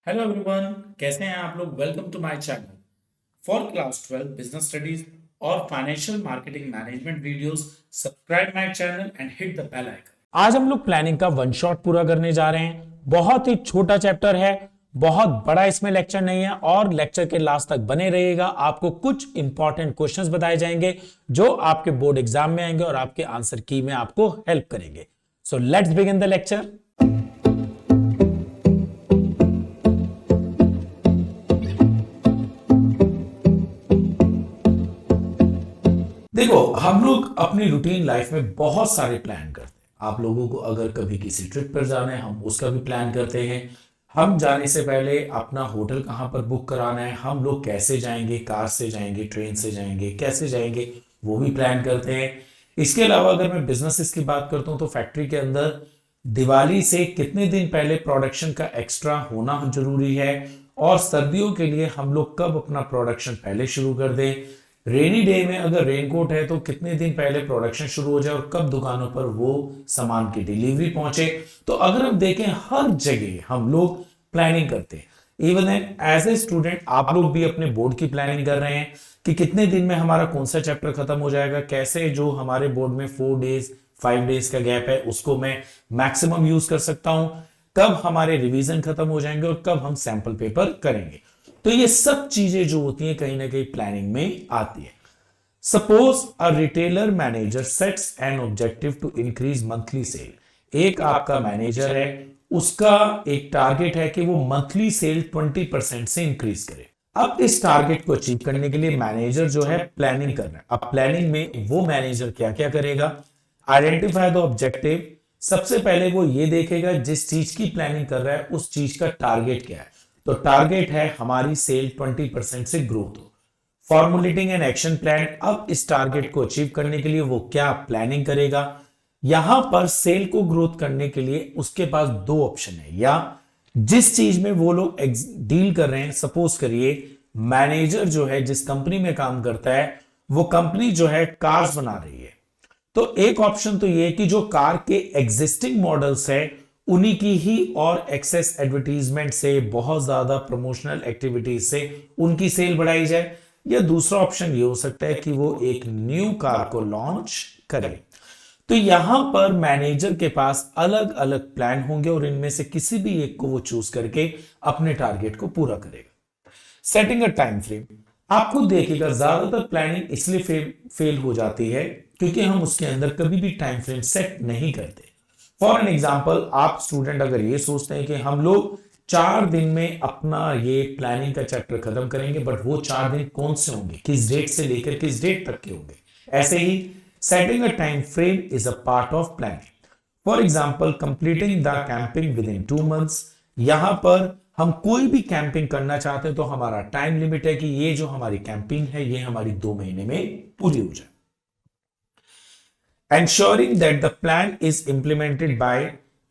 Hello everyone, कैसे हैं आप लोग। Welcome to my channel for class 12 business studies और financial marketing management videos. Subscribe my channel and hit the bell icon. आज हम लोग प्लानिंग का वन शॉट पूरा करने जा रहे हैं। बहुत ही छोटा चैप्टर है, बहुत बड़ा इसमें लेक्चर नहीं है और लेक्चर के लास्ट तक बने रहिएगा। आपको कुछ इंपॉर्टेंट क्वेश्चंस बताए जाएंगे जो आपके बोर्ड एग्जाम में आएंगे और आपके आंसर की में आपको हेल्प करेंगे। So let's begin the lecture. देखो, हम लोग अपनी रूटीन लाइफ में बहुत सारे प्लान करते हैं। आप लोगों को अगर कभी किसी ट्रिप पर जाना है, हम उसका भी प्लान करते हैं। हम जाने से पहले अपना होटल कहाँ पर बुक कराना है, हम लोग कैसे जाएंगे, कार से जाएंगे, ट्रेन से जाएंगे, कैसे जाएंगे, वो भी प्लान करते हैं। इसके अलावा अगर मैं बिजनेस की बात करता हूँ तो फैक्ट्री के अंदर दिवाली से कितने दिन पहले प्रोडक्शन का एक्स्ट्रा होना जरूरी है और सर्दियों के लिए हम लोग कब अपना प्रोडक्शन पहले शुरू कर दें। रेनी डे में अगर रेनकोट है तो कितने दिन पहले प्रोडक्शन शुरू हो जाए और कब दुकानों पर वो सामान की डिलीवरी पहुंचे। तो अगर हम देखें, हर जगह हम लोग प्लानिंग करते हैं। इवन एज ए स्टूडेंट आप लोग भी अपने बोर्ड की प्लानिंग कर रहे हैं कि कितने दिन में हमारा कौन सा चैप्टर खत्म हो जाएगा, कैसे जो हमारे बोर्ड में 4 डेज 5 डेज का गैप है उसको मैं मैक्सिमम यूज कर सकता हूं, कब हमारे रिवीजन खत्म हो जाएंगे और कब हम सैंपल पेपर करेंगे। तो ये सब चीजें जो होती हैं कहीं ना कहीं प्लानिंग में आती है। Suppose a retailer manager sets an objective to increase monthly sale. एक आपका मैनेजर है, उसका एक टारगेट है कि वो मंथली सेल 20% से इंक्रीज करे। अब इस टारगेट को अचीव करने के लिए मैनेजर जो है प्लानिंग कर रहा है। अब प्लानिंग में वो मैनेजर क्या क्या करेगा, आइडेंटिफाई द ऑब्जेक्टिव। सबसे पहले वो ये देखेगा जिस चीज की प्लानिंग कर रहा है उस चीज का टारगेट क्या है। तो टारगेट है हमारी सेल 20% से ग्रोथ हो। Formulating an action plan. अब इस टारगेट को अचीव करने के लिए वो क्या प्लानिंग करेगा। यहां पर सेल को ग्रोथ करने के लिए उसके पास दो ऑप्शन है, या जिस चीज में वो लोग डील कर रहे हैं, सपोज करिए मैनेजर जो है जिस कंपनी में काम करता है वो कंपनी जो है कार्स बना रही है, तो एक ऑप्शन तो ये कि जो कार के एग्जिस्टिंग मॉडल्स है उन्हीं की ही और एक्सेस एडवर्टीजमेंट से, बहुत ज्यादा प्रमोशनल एक्टिविटीज से उनकी सेल बढ़ाई जाए। या दूसरा ऑप्शन ये हो सकता है कि वो एक न्यू कार को लॉन्च करे। तो यहां पर मैनेजर के पास अलग अलग प्लान होंगे और इनमें से किसी भी एक को वो चूज करके अपने टारगेट को पूरा करेगा। Setting a time frame. आप खुद देखिएगा, ज्यादातर प्लानिंग इसलिए फेल हो जाती है क्योंकि हम उसके अंदर कभी भी टाइम फ्रेम सेट नहीं करते। फॉर एन एग्जाम्पल, आप स्टूडेंट अगर ये सोचते हैं कि हम लोग 4 दिन में अपना ये प्लानिंग का चैप्टर खत्म करेंगे, बट वो 4 दिन कौन से होंगे, किस डेट से लेकर किस डेट तक के होंगे। ऐसे ही setting a time frame is a part of planning. For example, completing the campaign within 2 months. यहां पर हम कोई भी कैंपिंग करना चाहते हैं तो हमारा टाइम लिमिट है कि ये जो हमारी कैंपिंग है ये हमारी 2 महीने में पूरी हो जाए। Ensuring that the plan is implemented by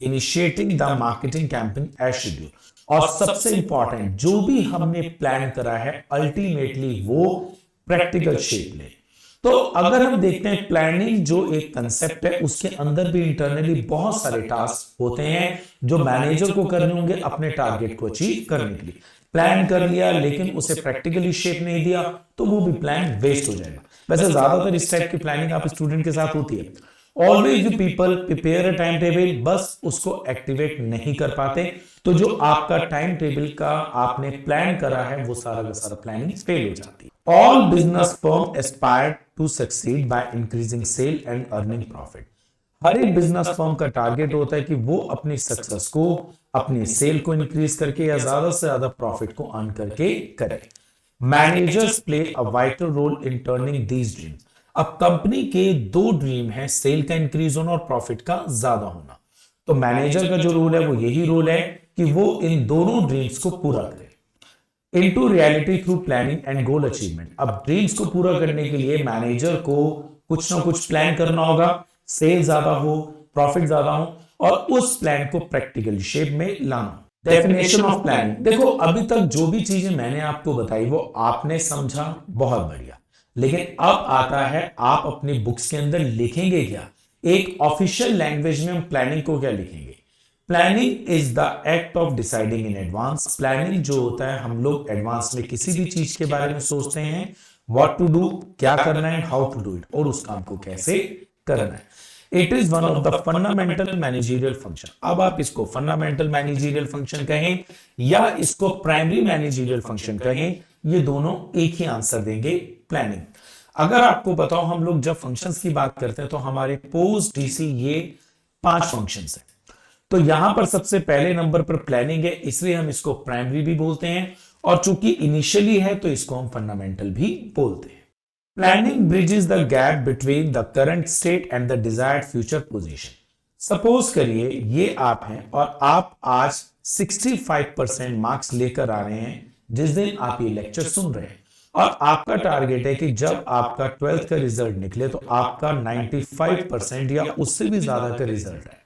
initiating the marketing campaign as scheduled। और सबसे इंपॉर्टेंट, जो भी हमने प्लान करा है अल्टीमेटली वो प्रैक्टिकल शेप ले। तो अगर हम देखते हैं प्लानिंग जो एक कंसेप्ट है उसके अंदर भी इंटरनली बहुत सारे टास्क होते हैं जो मैनेजर को करने होंगे अपने टारगेट को अचीव करने के लिए। प्लान कर लिया लेकिन उसे प्रैक्टिकली शेप नहीं दिया तो वो भी प्लान वेस्ट हो जाएगा। वैसे ज्यादातर इस टाइप की प्लानिंग आप स्टूडेंट के साथ होती है। Always you people prepare a time table, बस उसको एक्टिवेट नहीं कर पाते। तो जो आपका टाइम टेबल का आपने प्लान करा है वो सारा का सारा प्लानिंग फेल हो जाती है। All business firm aspire to succeed by increasing sale and earning profit. हर एक बिजनेस फर्म का टारगेट होता है कि वो अपनी सक्सेस को, अपनी सेल को इंक्रीज करके या ज्यादा से ज्यादा प्रॉफिट को अर्न करके करे। Managers play a vital role in turning these dreams. अब कंपनी के दो ड्रीम है, सेल का इंक्रीज होना और प्रॉफिट का ज्यादा होना। तो मैनेजर का जो रोल है वो यही रोल है कि वो इन दोनों ड्रीम्स को पूरा करे into reality through planning and goal achievement. अब ड्रीम्स को पूरा करने के लिए मैनेजर को कुछ ना कुछ प्लान करना होगा, सेल ज्यादा हो, प्रॉफिट ज्यादा हो और उस प्लान को प्रैक्टिकल शेप में लाना। Definition of planning. देखो, अभी तक जो भी चीजें मैंने आपको बताई वो आपने समझा, बहुत बढ़िया। लेकिन अब आता है आप अपनी बुक्स के अंदर लिखेंगे क्या, एक ऑफिशियल लैंग्वेज में हम प्लानिंग को क्या लिखेंगे। Planning is the act of deciding in advance. Planning जो होता है, हम लोग एडवांस में किसी भी चीज के बारे में सोचते हैं, व्हाट टू डू, क्या करना है, हाउ टू डू इट, और उस काम को कैसे करना है। It is one of the fundamental managerial function. अब आप इसको फंडामेंटल मैनेजरियल फंक्शन कहें या इसको प्राइमरी मैनेजरियल फंक्शन कहें, ये दोनों एक ही आंसर देंगे, प्लानिंग। अगर आपको बताओ, हम लोग जब फंक्शंस की बात करते हैं तो हमारे पोस्ट डीसी ये 5 फंक्शंस हैं। तो यहां पर सबसे पहले नंबर पर प्लानिंग है, इसलिए हम इसको प्राइमरी भी बोलते हैं, और चूंकि इनिशियली है तो इसको हम फंडामेंटल भी बोलते हैं। Planning bridges the gap between the current state and the desired future position. Suppose करिए ये आप हैं और आप आज 65% मार्क्स लेकर आ रहे हैं जिस दिन आप ये लेक्चर सुन रहे हैं, और आपका टारगेट है कि जब आपका 12th का रिजल्ट निकले तो आपका 95% या उससे भी ज्यादा का रिजल्ट है।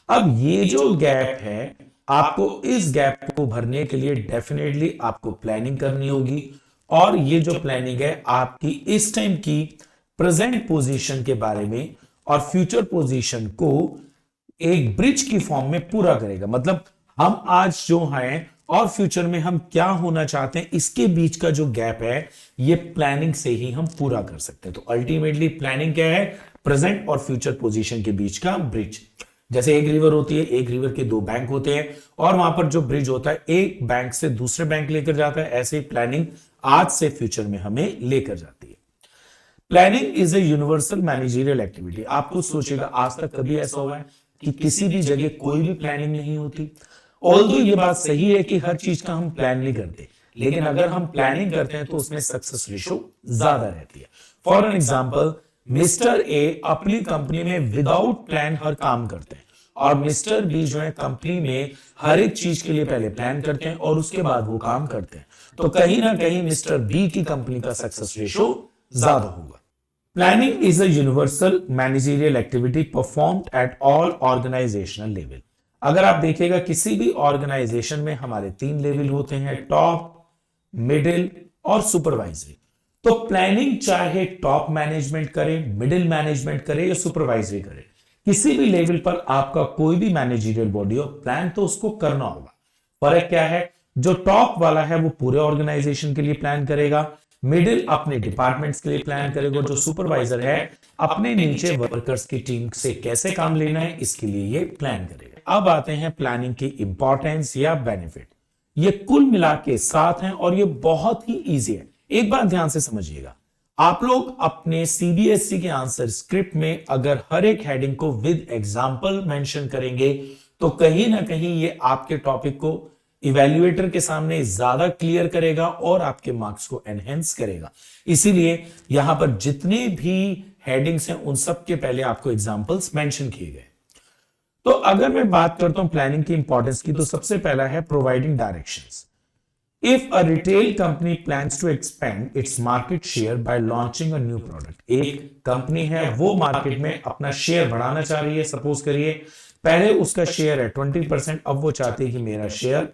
अब ये जो गैप है, आपको इस गैप को भरने के लिए डेफिनेटली आपको प्लानिंग करनी होगी, और ये जो प्लानिंग है आपकी इस टाइम की प्रेजेंट पोजीशन के बारे में और फ्यूचर पोजीशन को एक ब्रिज की फॉर्म में पूरा करेगा। मतलब हम आज जो हैं और फ्यूचर में हम क्या होना चाहते हैं, इसके बीच का जो गैप है, ये प्लानिंग से ही हम पूरा कर सकते हैं। तो अल्टीमेटली प्लानिंग क्या है? प्रेजेंट और फ्यूचर पोजीशन के बीच का ब्रिज। जैसे एक रिवर होती है, एक रिवर के 2 बैंक होते हैं, और वहां पर जो ब्रिज होता है एक बैंक से दूसरे बैंक लेकर जाता है, ऐसे ही प्लानिंग आज से फ्यूचर में हमें लेकर जाती है। Planning is a universal managerial activity. आप कुछ सोचिएगा, आज तक कभी ऐसा हुआ है कि किसी भी जगह कोई भी प्लानिंग नहीं होती? ऑल्दो ये बात सही है कि हर चीज का हम प्लान नहीं करते, लेकिन अगर हम प्लानिंग करते हैं तो उसमें सक्सेस रेशो ज्यादा रहती है। For an example, mister A अपनी कंपनी में विदाउट प्लान हर काम करते हैं, और मिस्टर बी जो है कंपनी में हर एक चीज के लिए पहले प्लान करते हैं और उसके बाद वो काम करते हैं। तो कहीं ना कहीं मिस्टर बी की कंपनी का सक्सेस रेशो ज्यादा होगा। Planning is a universal managerial activity performed at all organisational level. अगर आप देखिएगा किसी भी ऑर्गेनाइजेशन में हमारे 3 लेवल होते हैं, टॉप, मिडिल और सुपरवाइजरी। तो प्लानिंग चाहे टॉप मैनेजमेंट करे, मिडिल मैनेजमेंट करे या सुपरवाइजरी करे, किसी भी लेवल पर आपका कोई भी मैनेजरियल बॉडी हो, प्लान तो उसको करना होगा। फर्क क्या है? जो टॉप वाला है वो पूरे ऑर्गेनाइजेशन के लिए प्लान करेगा, मिडिल अपने डिपार्टमेंट्स के लिए प्लान करेगा, जो सुपरवाइजर है अपने नीचे वर्कर्स की टीम से कैसे काम लेना है इसके लिए ये प्लान करेगा। अब आते हैं प्लानिंग की इंपॉर्टेंस या बेनिफिट। ये कुल मिला के 7 हैं और ये बहुत ही इजी है। एक बात ध्यान से समझिएगा, आप लोग अपने सीबीएसई के आंसर स्क्रिप्ट में अगर हर एक हेडिंग को विद एग्जांपल मेंशन करेंगे तो कहीं ना कहीं ये आपके टॉपिक को इवैल्यूएटर के सामने ज्यादा क्लियर करेगा और आपके मार्क्स को एनहेंस करेगा। इसीलिए यहां पर जितने भी हेडिंग्स हैं उन सब के पहले आपको एग्जांपल्स मेंशन किए गए। तो अगर मैं बात करता हूं प्लानिंग की इंपॉर्टेंस की, तो सबसे पहला है providing directions. If a retail company plans to expand its market share by launching a new product, एक कंपनी है वो मार्केट में अपना शेयर बढ़ाना चाह रही है। सपोज करिए पहले उसका शेयर है 20%, अब वो चाहती है कि मेरा शेयर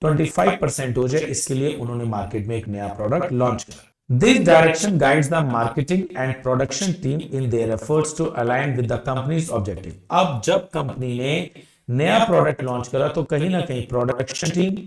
25% हो जाए, इसके लिए उन्होंने मार्केट में एक नया प्रोडक्ट लॉन्च करा। This direction guides the marketing and production team in their efforts to align with the company's objective. अब जब कंपनी ने नया प्रोडक्ट लॉन्च करा तो कहीं ना कहीं प्रोडक्शन टीम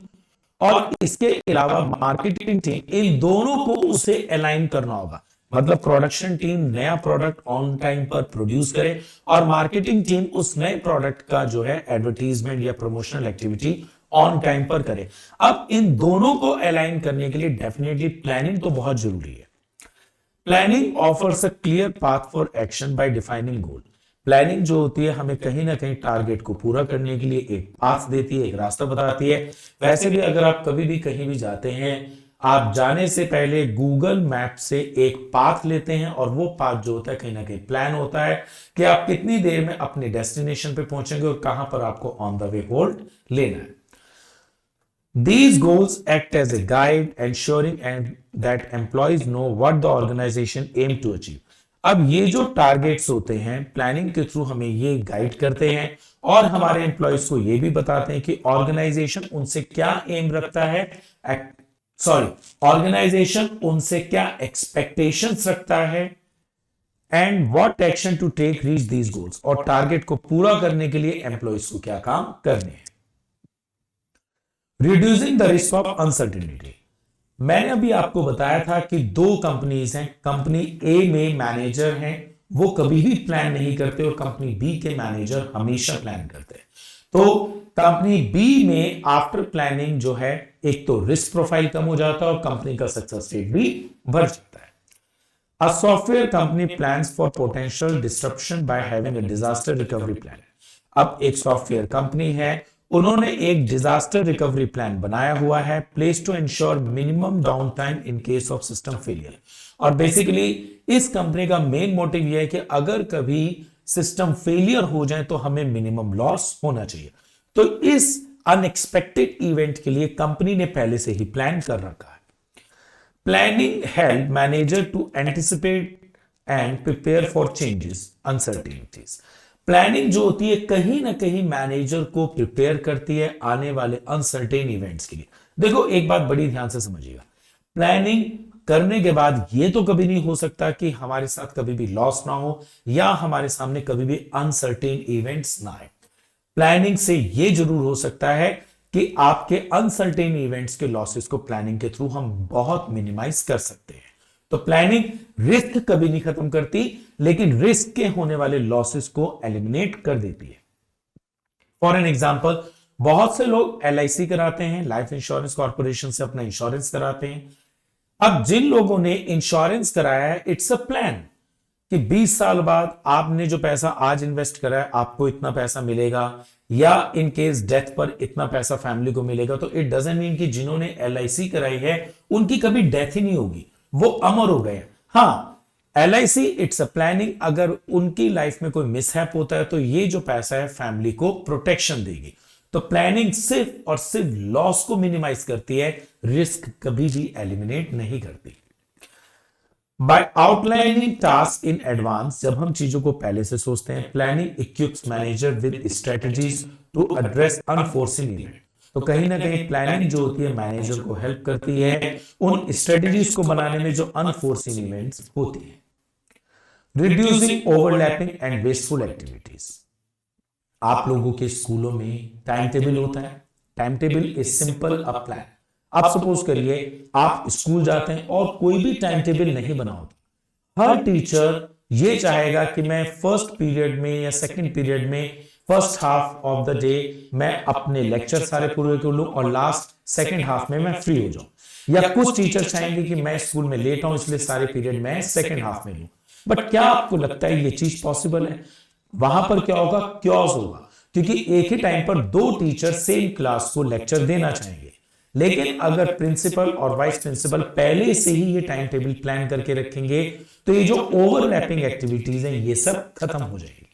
और इसके अलावा मार्केटिंग टीम, इन दोनों को उसे अलाइन करना होगा। मतलब प्रोडक्शन टीम नया प्रोडक्ट ऑन टाइम पर प्रोड्यूस करे और मार्केटिंग टीम उस नए प्रोडक्ट का जो है एडवर्टीजमेंट या प्रमोशनल एक्टिविटी ऑन टाइम पर करे। अब इन दोनों को अलाइन करने के लिए डेफिनेटली प्लानिंग तो बहुत जरूरी है। Planning offers a clear path for action by defining goal. Planning जो होती है हमें कहीं ना कहीं टारगेट को पूरा करने के लिए एक पाथ देती है, एक रास्ता बताती है। वैसे भी अगर आप कभी भी कहीं भी जाते हैं, आप जाने से पहले गूगल मैप से एक पाथ लेते हैं और वो पाथ जो होता है कहीं ना कहीं प्लान होता है कि आप कितनी देर में अपने डेस्टिनेशन पे पहुंचेंगे और कहां पर आपको ऑन द वे होल्ड लेना है। These goals act as a guide, ensuring that employees know what the organization aim to achieve. अब ये जो टारगेट्स होते हैं प्लानिंग के थ्रू हमें ये गाइड करते हैं और हमारे एम्प्लॉयज को ये भी बताते हैं कि ऑर्गेनाइजेशन उनसे क्या एम रखता है, ऑर्गेनाइजेशन उनसे क्या एक्सपेक्टेशंस रखता है, and what action to take reach these goals, और टारगेट को पूरा करने के लिए एम्प्लॉइज को क्या काम करने हैं। Reducing the risk of uncertainty, मैंने अभी आपको बताया था कि दो कंपनीज हैं, कंपनी ए में मैनेजर हैं, वो कभी भी प्लान नहीं करते, और कंपनी बी के मैनेजर हमेशा प्लान करते हैं। तो कंपनी बी में आफ्टर प्लानिंग जो है, एक तो रिस्क प्रोफाइल कम हो जाता है और कंपनी का सक्सेस रेट भी बढ़ जाता है। A software company plans for potential disruption by having a disaster recovery plan. अब एक सॉफ्टवेयर कंपनी है, उन्होंने एक डिजास्टर रिकवरी प्लान बनाया हुआ है, place to ensure minimum down time in case of system failure. और बेसिकली इस कंपनी का मेन मोटिव यह है कि अगर कभी सिस्टम फेलियर हो जाए तो हमें मिनिमम लॉस होना चाहिए। तो इस अनएक्सपेक्टेड इवेंट के लिए कंपनी ने पहले से ही प्लान कर रखा है। Planning help manager to anticipate and prepare for changes, uncertainties. Planning जो होती है कहीं ना कहीं मैनेजर को प्रिपेयर करती है आने वाले अनसर्टेन इवेंट्स के लिए। देखो एक बात बड़ी ध्यान से समझिएगा, प्लानिंग करने के बाद ये तो कभी नहीं हो सकता कि हमारे साथ कभी भी लॉस ना हो या हमारे सामने कभी भी अनसर्टेन इवेंट्स ना आए। प्लानिंग से ये जरूर हो सकता है कि आपके अनसर्टेन इवेंट्स के लॉसेस को प्लानिंग के थ्रू हम बहुत मिनिमाइज कर सकते हैं। तो प्लानिंग रिस्क कभी नहीं खत्म करती, लेकिन रिस्क के होने वाले लॉसेस को एलिमिनेट कर देती है। फॉर एन एग्जांपल, बहुत से लोग LIC कराते हैं, लाइफ इंश्योरेंस कॉर्पोरेशन से अपना इंश्योरेंस कराते हैं। अब जिन लोगों ने इंश्योरेंस कराया है, इट्स अ प्लान कि 20 साल बाद आपने जो पैसा आज इन्वेस्ट करा है आपको इतना पैसा मिलेगा, या इन केस डेथ पर इतना पैसा फैमिली को मिलेगा। तो इट डजंट मीन कि जिन्होंने LIC कराई है उनकी कभी डेथ ही नहीं होगी, वो अमर हो गए। हाँ, LIC इट्स अ प्लानिंग, अगर उनकी लाइफ में कोई मिसहैप होता है तो ये जो पैसा है फैमिली को प्रोटेक्शन देगी। तो प्लानिंग सिर्फ और सिर्फ लॉस को मिनिमाइज करती है, रिस्क कभी भी एलिमिनेट नहीं करती। By outlining task in advance, जब हम चीजों को पहले से सोचते हैं, planning equips manager with strategies to address unforeseen event. तो कहीं ना कहीं प्लानिंग जो होती है मैनेजर को हेल्प करती है उन स्ट्रेटजीज को बनाने में जो अनफोर्सिन इवेंट्स होती है। Reducing overlapping and wasteful activities, आप लोगों के स्कूलों में टाइम टेबल होता है। Time table is simple a plan. आप सपोज करिए आप स्कूल जाते हैं और कोई भी टाइम टेबल नहीं बना होता। हर टीचर ये चाहेगा कि मैं फर्स्ट पीरियड में या सेकंड पीरियड में first half of the day मैं अपने लेक्चर सारे पूरे कर लूं और लास्ट सेकंड हाफ में मैं फ्री हो जाऊं। या कुछ टीचर चाहेंगे कि मैं स्कूल में लेट आऊं इसलिए सारे पीरियड मैं सेकंड हाफ में लूं। बट क्या आपको लगता है ये चीज पॉसिबल है? वहां पर क्या होगा? क्योस होगा, क्योंकि एक ही टाइम पर दो टीचर सेम क्लास को लेक्चर देना चाहेंगे। लेकिन अगर प्रिंसिपल और वाइस प्रिंसिपल पहले से ही ये टाइम टेबल प्लान करके रखेंगे तो ये जो ओवरलैपिंग एक्टिविटीज हैं ये सब खत्म हो जाएगी।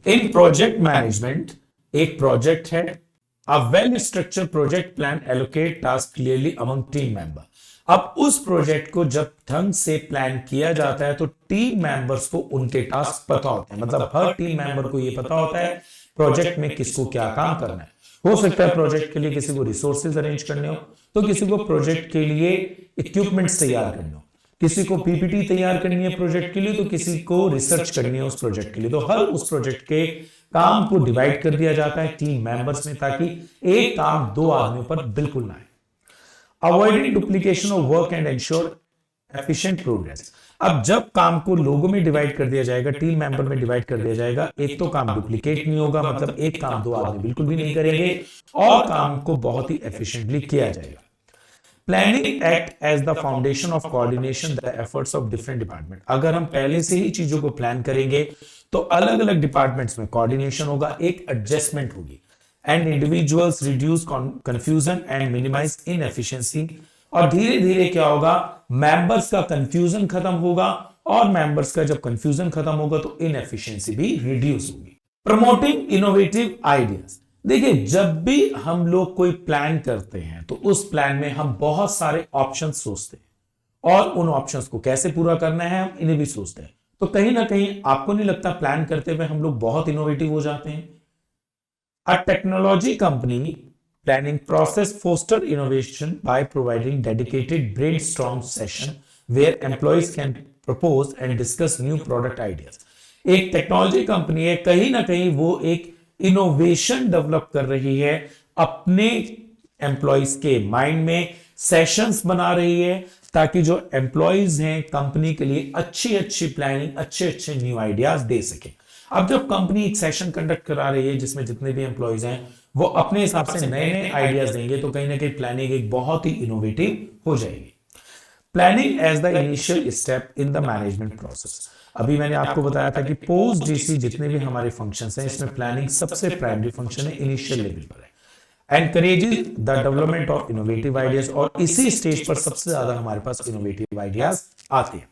इन प्रोजेक्ट मैनेजमेंट, एक प्रोजेक्ट है, a well structured project plan allocate task clearly among team member. अब उस प्रोजेक्ट को जब ढंग से प्लान किया जाता है तो टीम मेंबर्स को उनके टास्क पता होते हैं। मतलब हर टीम मेंबर को यह पता होता है प्रोजेक्ट में किसको क्या काम करना है। हो सकता है प्रोजेक्ट के लिए किसी को रिसोर्सेज अरेंज करने हो, तो किसी को प्रोजेक्ट के लिए इक्विपमेंट्स तैयार करने हो, किसी को PPT तैयार करनी है प्रोजेक्ट के लिए, तो किसी को रिसर्च करनी है उस प्रोजेक्ट के लिए। तो हर उस प्रोजेक्ट के काम को डिवाइड कर दिया जाता है टीम मेंबर्स में, ताकि एक काम दो आदमियों पर बिल्कुल ना आए। Avoiding duplication of work and ensure efficient progress. अब जब काम को लोगों में डिवाइड कर दिया जाएगा, टीम मेंबर में डिवाइड कर दिया जाएगा, एक तो काम डुप्लीकेट नहीं होगा, मतलब एक काम दो आदमी बिल्कुल भी नहीं करेंगे, और काम को बहुत ही एफिशिएंटली किया जाएगा। Planning act as the foundation of coordination the efforts of different department. अगर हम पहले से ही चीजों को प्लान करेंगे तो अलग अलग डिपार्टमेंट्स में कोऑर्डिनेशन होगा, एक एडजस्टमेंट होगी, and individuals reduce confusion and minimise inefficiency. और धीरे धीरे क्या होगा, मेंबर्स का कंफ्यूजन खत्म होगा, और मेंबर्स का जब कंफ्यूजन खत्म होगा तो इनएफिशिएंसी भी रिड्यूस होगी। Promoting innovative ideas. देखिए, जब भी हम लोग कोई प्लान करते हैं तो उस प्लान में हम बहुत सारे ऑप्शंस सोचते हैं, और उन ऑप्शंस को कैसे पूरा करना है हम इन्हें भी सोचते हैं। तो कहीं ना कहीं आपको नहीं लगता प्लान करते हुए हम लोग बहुत इनोवेटिव हो जाते हैं? A technology company planning process foster innovation by providing dedicated brainstorm session where employees can propose and discuss new product ideas. एक टेक्नोलॉजी कंपनी है, कहीं ना कहीं वो एक इनोवेशन डेवलप कर रही है, अपने एम्प्लॉयज के माइंड में सेशंस बना रही है, ताकि जो एम्प्लॉयज हैं कंपनी के लिए अच्छी अच्छी प्लानिंग, अच्छे अच्छे न्यू आइडियाज दे सके। अब जब कंपनी एक सेशन कंडक्ट करा रही है जिसमें जितने भी एम्प्लॉयज हैं वो अपने हिसाब से नए नए आइडियाज देंगे, तो कहीं ना कहीं प्लानिंग एक बहुत ही इनोवेटिव हो जाएगी। Planning as the initial step in the management process. अभी मैंने आपको बताया था कि पोस्ट डीसी जितने भी हमारे फंक्शंस हैं, इसमें प्लानिंग सबसे प्राइमरी फंक्शन है, इनिशियल लेवल पर है। Encourages the development of innovative ideas, और इसी स्टेज पर सबसे ज्यादा हमारे पास इनोवेटिव आइडियाज आते हैं।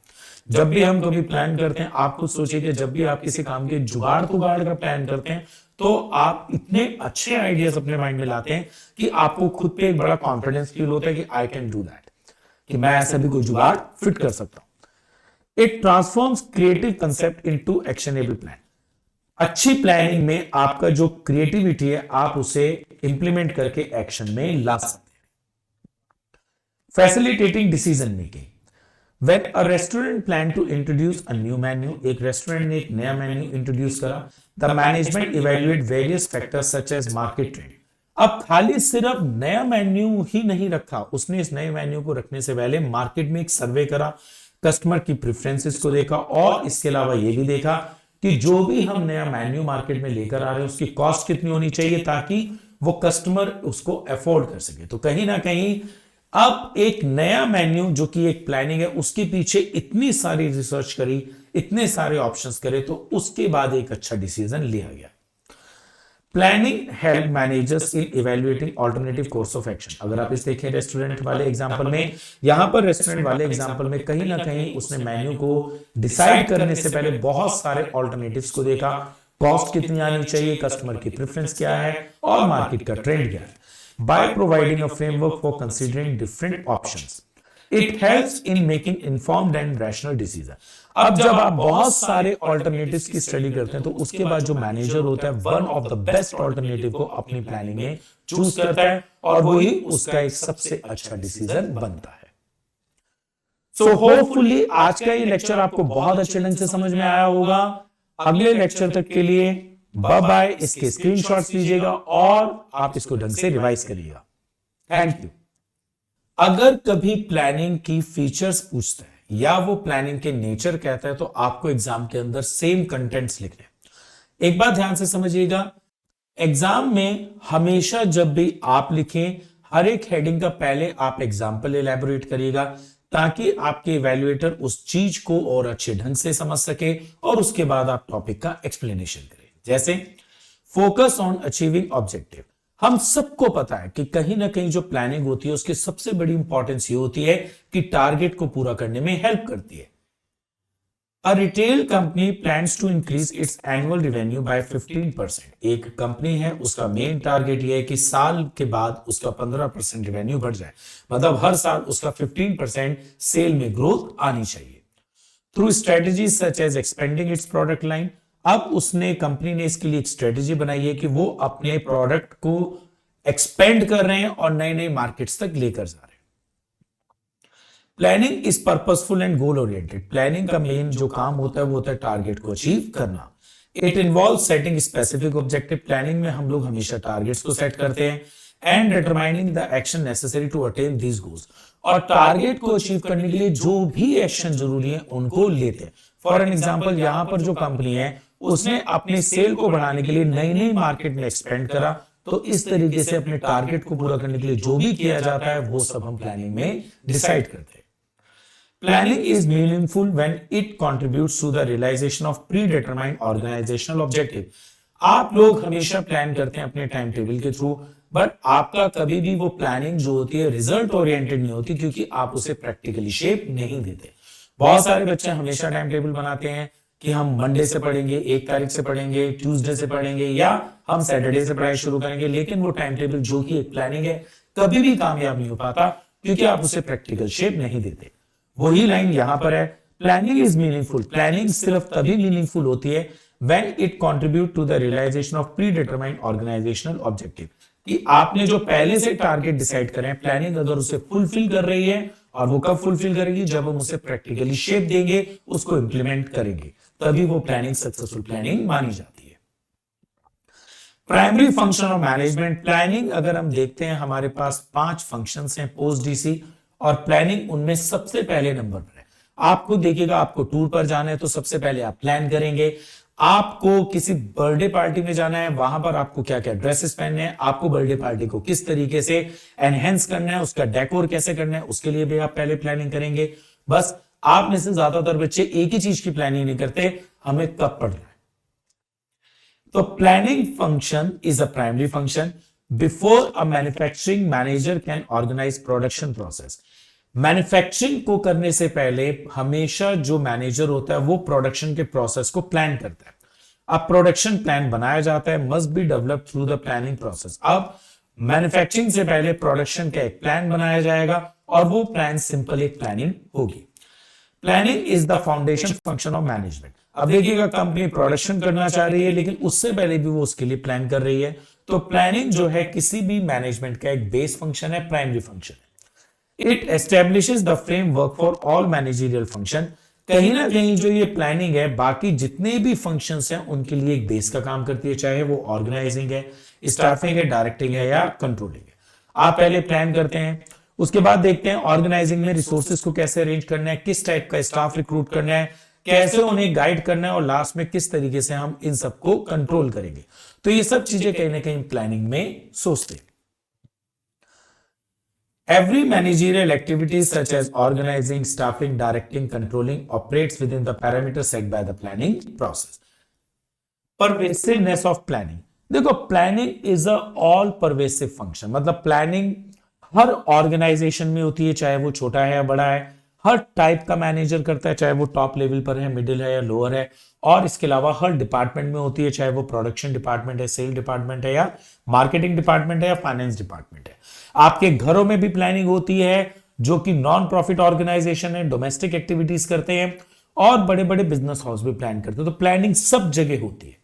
जब भी हम कभी प्लान करते हैं, आप खुद सोचिए कि जब भी आप किसी काम के जुगाड़ तुगाड़ का प्लान करते हैं, तो आप इतने अच्छे आइडियाज अपने माइंड में लाते हैं कि आपको खुद पे एक बड़ा कॉन्फिडेंस फील होता है कि आई कैन डू दैट, कि मैं ऐसा भी कोई जुगाड़ फिट कर सकता हूं। It transforms creative concept into actionable plan. अच्छी प्लानिंग में आपका जो क्रिएटिविटी है, आप उसे इंप्लीमेंट करके एक्शन में ला सकते हैं। Facilitating decision making. When a restaurant planned to introduce a new menu, एक रेस्टोरेंट ने एक नया मेन्यू इंट्रोड्यूस करा, the management evaluate various factors such as market trend. अब खाली सिर्फ नया मेन्यू ही नहीं रखा, उसने इस नए मेन्यू को रखने से पहले मार्केट में एक सर्वे करा, कस्टमर की प्रेफरेंसेस को देखा, और इसके अलावा यह भी देखा कि जो भी हम नया मेन्यू मार्केट में लेकर आ रहे हैं उसकी कॉस्ट कितनी होनी चाहिए, ताकि वो कस्टमर उसको अफोर्ड कर सके। तो कहीं ना कहीं अब एक नया मेन्यू जो कि एक प्लानिंग है, उसके पीछे इतनी सारी रिसर्च करी, इतने सारे ऑप्शंस करे, तो उसके बाद एक अच्छा डिसीजन लिया गया। Planning help managers in evaluating alternative course of action. अगर आप इस देखें रेस्टोरेंट वाले एग्जांपल में, यहां पर रेस्टोरेंट वाले एग्जांपल में कहीं ना कहीं उसने मेन्यू को डिसाइड करने से पहले बहुत सारे ऑल्टरनेटिव्स को देखा, कॉस्ट कितनी आनी चाहिए, कस्टमर की प्रेफरेंस क्या है, और मार्केट का ट्रेंड क्या है। By providing a framework for considering different options, it helps in making informed and rational decision. अब जब आप बहुत सारे ऑल्टरनेटिव्स की स्टडी करते हैं, तो उसके बाद जो मैनेजर होता है one of the best alternative को अपनी प्लानिंग में चूज करता है, और वही उसका एक सबसे अच्छा डिसीजन बनता है। सो होपफुली आज का ये लेक्चर आपको बहुत अच्छे ढंग से समझ में आया होगा। अगले लेक्चर तक के लिए बाय बाय। इसके स्क्रीनशॉट्स लीजिएगा और आप इसको ढंग से रिवाइज करिएगा। Thank you. अगर कभी प्लानिंग की फीचर्स पूछता है या वो प्लानिंग के नेचर कहता है, तो आपको एग्जाम के अंदर सेम कंटेंट्स लिखने। एक बात ध्यान से समझिएगा, एग्जाम में हमेशा जब भी आप लिखें, हर एक हेडिंग का पहले आप एग्जाम्पल एलैबोरेट करिएगा, ताकि आपके इवैल्यूएटर उस चीज को और अच्छे ढंग से समझ सके, और उसके बाद आप टॉपिक का एक्सप्लेनेशन करें। जैसे फोकस ऑन अचीविंग ऑब्जेक्टिव। हम सबको पता है कि कहीं ना कहीं जो प्लानिंग होती है उसकी सबसे बड़ी इंपॉर्टेंस ये होती है कि टारगेट को पूरा करने में हेल्प करती है। A retail company plans to increase its annual revenue by 15%। एक कंपनी है, उसका मेन टारगेट ये है कि साल के बाद उसका 15% रेवेन्यू बढ़ जाए, मतलब हर साल उसका 15% सेल में ग्रोथ आनी चाहिए। Through strategies such as expanding its product line. अब उसने, कंपनी ने इसके लिए एक स्ट्रेटेजी बनाई है कि वो अपने प्रोडक्ट को एक्सपेंड कर रहे हैं और नए नए मार्केट्स तक लेकर जा रहे हैं। Planning is purposeful and goal oriented. Planning का मेन जो काम होता है वो होता है टारगेट को अचीव करना। It involve setting specific objective. Planning में हम लोग हमेशा टारगेट्स को सेट करते हैं, and determining the action necessary to attain these goals. और टारगेट को अचीव करने के लिए जो भी एक्शन जरूरी है उनको लेते हैं। फॉर एन एग्जाम्पल, यहां पर जो कंपनी है उसने अपने सेल को बढ़ाने के लिए नई नई मार्केट में एक्सपेंड करा, तो इस तरीके से अपने टारगेट को पूरा करने के लिए जो भी किया जाता है वो सब हम प्लानिंग में डिसाइड करते हैं। Planning is meaningful when it contributes to the realisation of predetermined organisational objective. आप लोग हमेशा प्लान करते हैं अपने टाइम टेबल के थ्रू, बट आपका कभी भी वो प्लानिंग जो होती है रिजल्ट ओरिएंटेड नहीं होती, क्योंकि आप उसे प्रैक्टिकली शेप नहीं देते। बहुत सारे बच्चे हमेशा टाइम टेबल बनाते हैं कि हम मंडे से पढ़ेंगे, 1 तारीख से पढ़ेंगे, ट्यूसडे से पढ़ेंगे, या हम सैटरडे से पढ़ाई शुरू करेंगे, लेकिन वो टाइम टेबल जो कि एक प्लानिंग है कभी भी कामयाब नहीं हो पाता, क्योंकि आप उसे प्रैक्टिकल शेप नहीं देते। वही लाइन यहां पर है, प्लानिंग इज मीनिंगफुल। प्लानिंग सिर्फ तभी मीनिंगफुल होती है when it contribute to the realisation of predetermined organisational objective. कि आपने जो पहले से टारगेट डिसाइड करें, प्लानिंग अगर उसे फुलफिल कर रही है और वो कब फुलफिल करेगी, जब हम उसे प्रैक्टिकली शेप देंगे, उसको इंप्लीमेंट करेंगे, तभी वो प्लानिंग सक्सेसफुल प्लानिंग मानी जाती है। Primary function of management planning, अगर हम देखते हैं हमारे पास 5 फंक्शंस हैं पोस्ट डीसी, और प्लानिंग उनमें सबसे पहले नंबर पर है। आपको देखिएगा, आपको टूर पर जाना है तो सबसे पहले आप प्लान करेंगे। आपको किसी बर्थडे पार्टी में जाना है, वहां पर आपको क्या क्या ड्रेसेस पहनने हैं, आपको बर्थडे पार्टी को किस तरीके से एनहेंस करना है, उसका डेकोर कैसे करना है, उसके लिए भी आप पहले प्लानिंग करेंगे। बस आप में से ज्यादातर बच्चे एक ही चीज की प्लानिंग नहीं करते, हमें कब पढ़ना है। तो planning function is a primary function. Before a manufacturing manager can organise production process. Manufacturing को करने से पहले हमेशा जो मैनेजर होता है वो प्रोडक्शन के प्रोसेस को प्लान करता है। अब प्रोडक्शन प्लान बनाया जाता है, must be develop through the planning process. अब मैन्युफैक्चरिंग से पहले प्रोडक्शन का एक प्लान बनाया जाएगा और वो प्लान सिंपल एक प्लानिंग होगी। Planning is the foundation function of management. अब देखिएगा, कंपनी प्रोडक्शन करना चाह रही है लेकिन उससे पहले भी वो उसके लिए प्लान कर रही है। तो प्लानिंग जो है किसी भी मैनेजमेंट का एक बेस फंक्शन है, प्राइमरी फंक्शन है। It establishes the framework for all managerial function. कहीं ना कहीं जो ये प्लानिंग है बाकी जितने भी फंक्शंस हैं उनके लिए एक बेस का काम करती है, चाहे वो ऑर्गेनाइजिंग है, स्टाफिंग है, डायरेक्टिंग है या कंट्रोलिंग है। आप पहले प्लान करते हैं, उसके बाद देखते हैं ऑर्गेनाइजिंग में रिसोर्सेज को कैसे अरेंज करना है, किस टाइप का स्टाफ रिक्रूट करना है, कैसे उन्हें गाइड करना है, और लास्ट में किस तरीके से हम इन सबको कंट्रोल करेंगे। तो ये सब चीजें कहीं ना कहीं प्लानिंग में सोचते हैं। Every managerial activity such as organizing, staffing, directing, controlling operates within the parameters set by the planning process. Pervasiveness of planning. देखो, planning is a all pervasive function. मतलब प्लानिंग हर ऑर्गेनाइजेशन में होती है, चाहे वो छोटा है या बड़ा है। हर टाइप का मैनेजर करता है, चाहे वो टॉप लेवल पर है, मिडिल है या लोअर है। और इसके अलावा हर डिपार्टमेंट में होती है, चाहे वो प्रोडक्शन डिपार्टमेंट है, सेल डिपार्टमेंट है या मार्केटिंग डिपार्टमेंट है या फाइनेंस डिपार्टमेंट है। आपके घरों में भी प्लानिंग होती है, जो कि नॉन प्रॉफिट ऑर्गेनाइजेशन है, डोमेस्टिक एक्टिविटीज करते हैं, और बड़े बड़े बिजनेस हाउस भी प्लान करते हैं। तो प्लानिंग सब जगह होती है।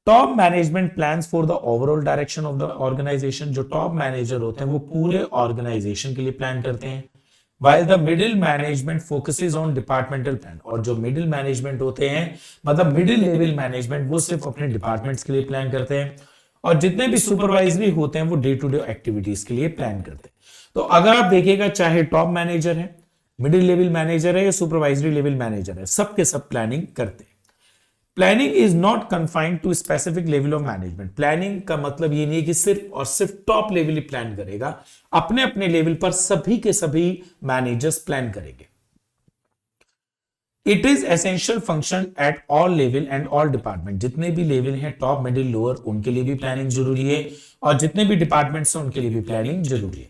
Top management plans for the overall direction of the organisation. जो टॉप मैनेजर होते हैं वो पूरे ऑर्गेनाइजेशन के लिए प्लान करते हैं। while the middle management focuses on departmental plan। और जो मिडिल मैनेजमेंट होते हैं, मतलब मिडिल लेवल मैनेजमेंट, वो सिर्फ अपने डिपार्टमेंट्स के लिए प्लान करते हैं। और जितने भी सुपरवाइजरी होते हैं वो डे टू डे एक्टिविटीज के लिए प्लान करते हैं। तो अगर आप देखिएगा, चाहे टॉप मैनेजर है, मिडिल लेवल मैनेजर है या सुपरवाइजरी लेवल मैनेजर है, सबके सब प्लानिंग करते हैं। Planning is not confined to specific level of management. Planning का मतलब ये नहीं है कि सिर्फ और सिर्फ टॉप लेवल ही प्लान करेगा, अपने अपने लेवल पर सभी के सभी मैनेजर्स प्लान करेंगे। It is essential function at all level and all department. जितने भी लेवल हैं, टॉप मिडिल लोअर, उनके लिए भी प्लानिंग जरूरी है, और जितने भी डिपार्टमेंट्स हैं उनके लिए भी प्लानिंग जरूरी है।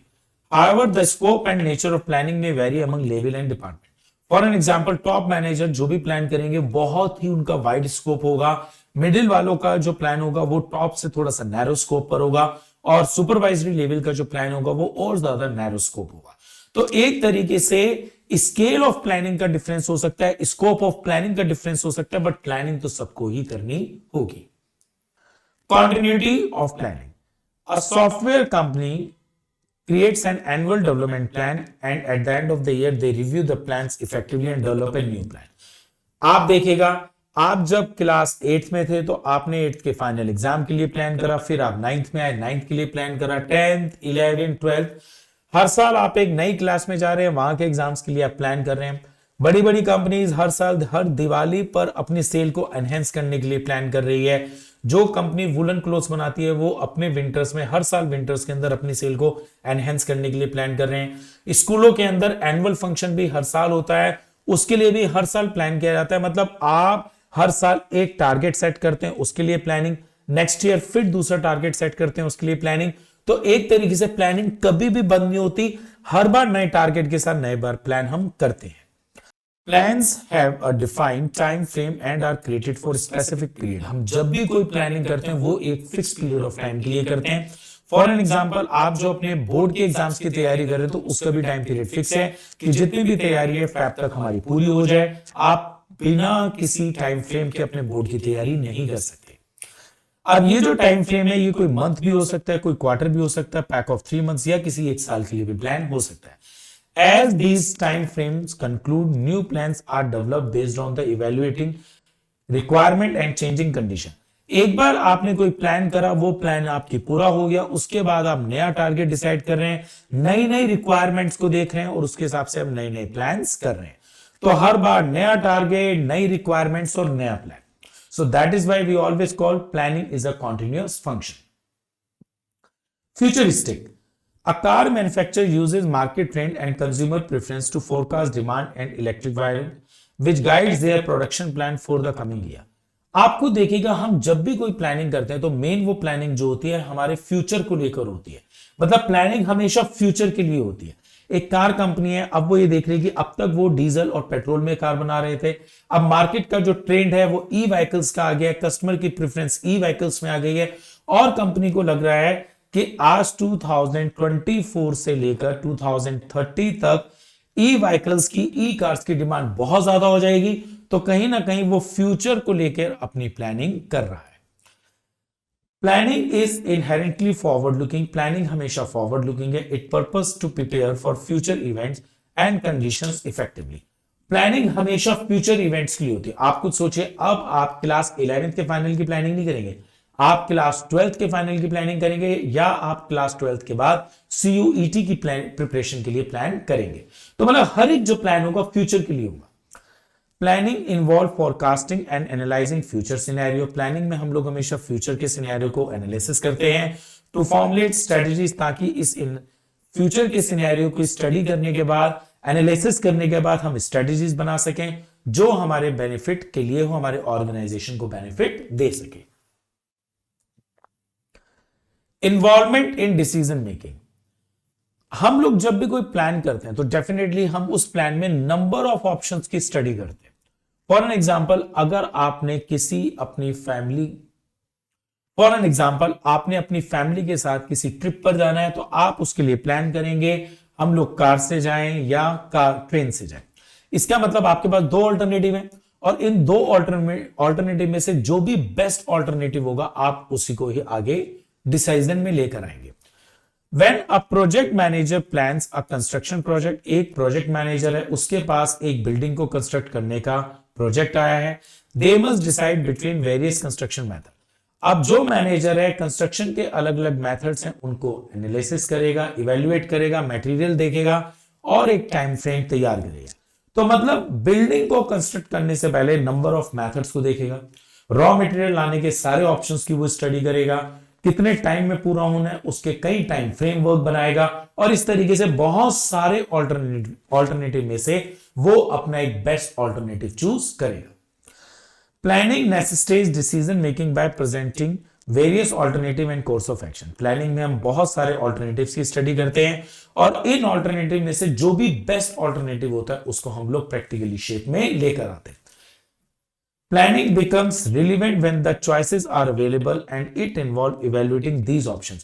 However, the scope and nature of planning may vary among level and department. For an example, top manager जो भी प्लान करेंगे बहुत ही उनका वाइड स्कोप होगा। मिडिल वालों का जो प्लान होगा वो टॉप से थोड़ा सा नैरो स्कोप पर होगा, और सुपरवाइजरी लेवल का जो प्लान होगा वो और ज्यादा नैरो स्कोप होगा। तो एक तरीके से स्केल ऑफ प्लानिंग का डिफरेंस हो सकता है, स्कोप ऑफ प्लानिंग का डिफरेंस हो सकता है, बट प्लानिंग तो सबको ही करनी होगी। Continuity of planning. A software company creates an annual development plan and at the end of the year they review the plans effectively and develop a new plan। आप देखिएगा, आप जब क्लास 8th में थे तो आपने 8th के final exam के लिए प्लान करा, फिर आप 9th में आए, 9th के लिए प्लान करा, 10th 11th 12th, हर साल आप एक नई क्लास में जा रहे हैं, वहां के एग्जाम्स के लिए आप प्लान कर रहे हैं। बड़ी बड़ी कंपनीज हर साल हर दिवाली पर अपनी सेल को एनहेंस करने के लिए प्लान कर रही है। जो कंपनी वुलन क्लोथ्स बनाती है वो अपने विंटर्स में हर साल विंटर्स के अंदर अपनी सेल को एनहेंस करने के लिए प्लान कर रहे हैं। स्कूलों के अंदर एनुअल फंक्शन भी हर साल होता है, उसके लिए भी हर साल प्लान किया जाता है। मतलब आप हर साल एक टारगेट सेट करते हैं, उसके लिए प्लानिंग, नेक्स्ट ईयर फिर दूसरा टारगेट सेट करते हैं, उसके लिए प्लानिंग। तो एक तरीके से प्लानिंग कभी भी बंद नहीं होती, हर बार नए टारगेट के साथ नए बार प्लान हम करते हैं। Plans have a defined time frame and are created for specific period। हम जब भी कोई प्लानिंग करते हैं वो एक फिक्स पीरियड ऑफ टाइम के लिए करते हैं। फॉर एन एग्जाम्पल, आप जो अपने बोर्ड के एग्जाम्स की तैयारी कर रहे हैं तो उसका भी टाइम पीरियड फिक्स है कि जितनी भी तैयारी है फैब तक हमारी पूरी हो जाए। आप बिना किसी टाइम फ्रेम के अपने बोर्ड की तैयारी नहीं कर सकते। अब ये जो टाइम फ्रेम है ये कोई मंथ भी हो सकता है, कोई क्वार्टर भी हो सकता है, पैक ऑफ 3 मंथ्स, या किसी एक साल के लिए भी प्लान हो सकता है। As these time frames conclude, new plans are developed based on the evaluating requirement and changing condition. एक बार आपने कोई प्लान करा, वो प्लान आपकी पूरा हो गया, उसके बाद आप नया टारगेट डिसाइड कर रहे हैं, नई नई रिक्वायरमेंट्स को देख रहे हैं और उसके हिसाब से हम नए नए प्लान्स कर रहे हैं. तो हर बार नया टारगेट, नई रिक्वायरमेंट्स और नया plan. So that is why we always call planning is a continuous function. Futuristic. A car manufacturer uses market trend and consumer preference to forecast demand and electric vehicle, which guides their production plan for the coming year. आपको देखिएगा, हम जब भी कोई planning करते हैं तो main वो प्लानिंग जो होती है हमारे फ्यूचर को लेकर होती है. मतलब प्लानिंग हमेशा फ्यूचर के लिए होती है. एक कार कंपनी है, अब वो ये देख रही है कि अब तक वो डीजल और पेट्रोल में कार बना रहे थे, अब मार्केट का जो ट्रेंड है वो ई व्हीकल्स का आ गया है, कस्टमर की प्रेफरेंस ई व्हीकल्स में आ गई है और कंपनी को लग रहा है कि आज 2024 से लेकर 2030 तक ई व्हीकल्स की, ई कार्स की डिमांड बहुत ज्यादा हो जाएगी. तो कहीं ना कहीं वो फ्यूचर को लेकर अपनी प्लानिंग कर रहा है. Planning is inherently forward looking. Planning हमेशा फॉरवर्ड लुकिंग है. It purpose to prepare for future events and conditions effectively. Planning हमेशा फ्यूचर इवेंट्स के लिए होती है. आप कुछ सोचिए, अब आप क्लास 11th के फाइनल की प्लानिंग नहीं करेंगे, आप क्लास 12th के फाइनल की प्लानिंग करेंगे या आप क्लास 12th के बाद सीयूईटी की प्रिपरेशन के लिए प्लान करेंगे. तो मतलब हर एक जो प्लान होगा फ्यूचर के लिए होगा. Planning involve forecasting and analysing future scenario. Planning में हम लोग हमेशा फ्यूचर के सिनेरियो को एनालिसिस करते हैं टू फॉर्मुलेट स्ट्रेटजीज, ताकि इस फ्यूचर के सिनेरियो को स्टडी करने के बाद, एनालिसिस करने के बाद हम स्ट्रेटजीज बना सकें जो हमारे बेनिफिट के लिए हो, हमारे ऑर्गेनाइजेशन को बेनिफिट दे सके. Involvement in decision making. हम लोग जब भी कोई प्लान करते हैं तो डेफिनेटली हम उस प्लान में नंबर ऑफ ऑप्शंस की स्टडी करते हैं. फॉर एन एग्जांपल, अगर आपने अपनी फैमिली के साथ किसी ट्रिप पर जाना है तो आप उसके लिए प्लान करेंगे, हम लोग कार से जाएं या ट्रेन से जाएं. इसका मतलब आपके पास दो ऑल्टरनेटिव है और इन दो ऑल्टरनेटिव में से जो भी बेस्ट ऑल्टरनेटिव होगा आप उसी को ही आगे डिसीजन में लेकर आएंगे. When a project manager plans a construction project, एक प्रोजेक्ट मैनेजर है, उसके पास एक बिल्डिंग को कंस्ट्रक्ट करने का प्रोजेक्ट आया है. They must decide between various construction method. अब जो मैनेजर है कंस्ट्रक्शन के अलग अलग मेथड्स हैं उनको एनालिसिस करेगा, इवेल्युएट करेगा, मटेरियल देखेगा और एक टाइम फ्रेम तैयार करेगा. तो मतलब बिल्डिंग को कंस्ट्रक्ट करने से पहले नंबर ऑफ मेथड्स को देखेगा, रॉ मटेरियल लाने के सारे ऑप्शंस की वो स्टडी करेगा, कितने टाइम में पूरा होना है उसके कई टाइम फ्रेमवर्क बनाएगा और इस तरीके से बहुत सारे ऑल्टरनेटिव में से वो अपना एक बेस्ट ऑल्टरनेटिव चूज करेगा. Planning necessitates decision making bye presenting various alternative and course of action. Planning में हम बहुत सारे ऑल्टरनेटिव्स की स्टडी करते हैं और इन ऑल्टरनेटिव में से जो भी बेस्ट ऑल्टरनेटिव होता है उसको हम लोग प्रैक्टिकली शेप में लेकर आते हैं. Planning becomes relevant when the choices are available and it involves evaluating these options.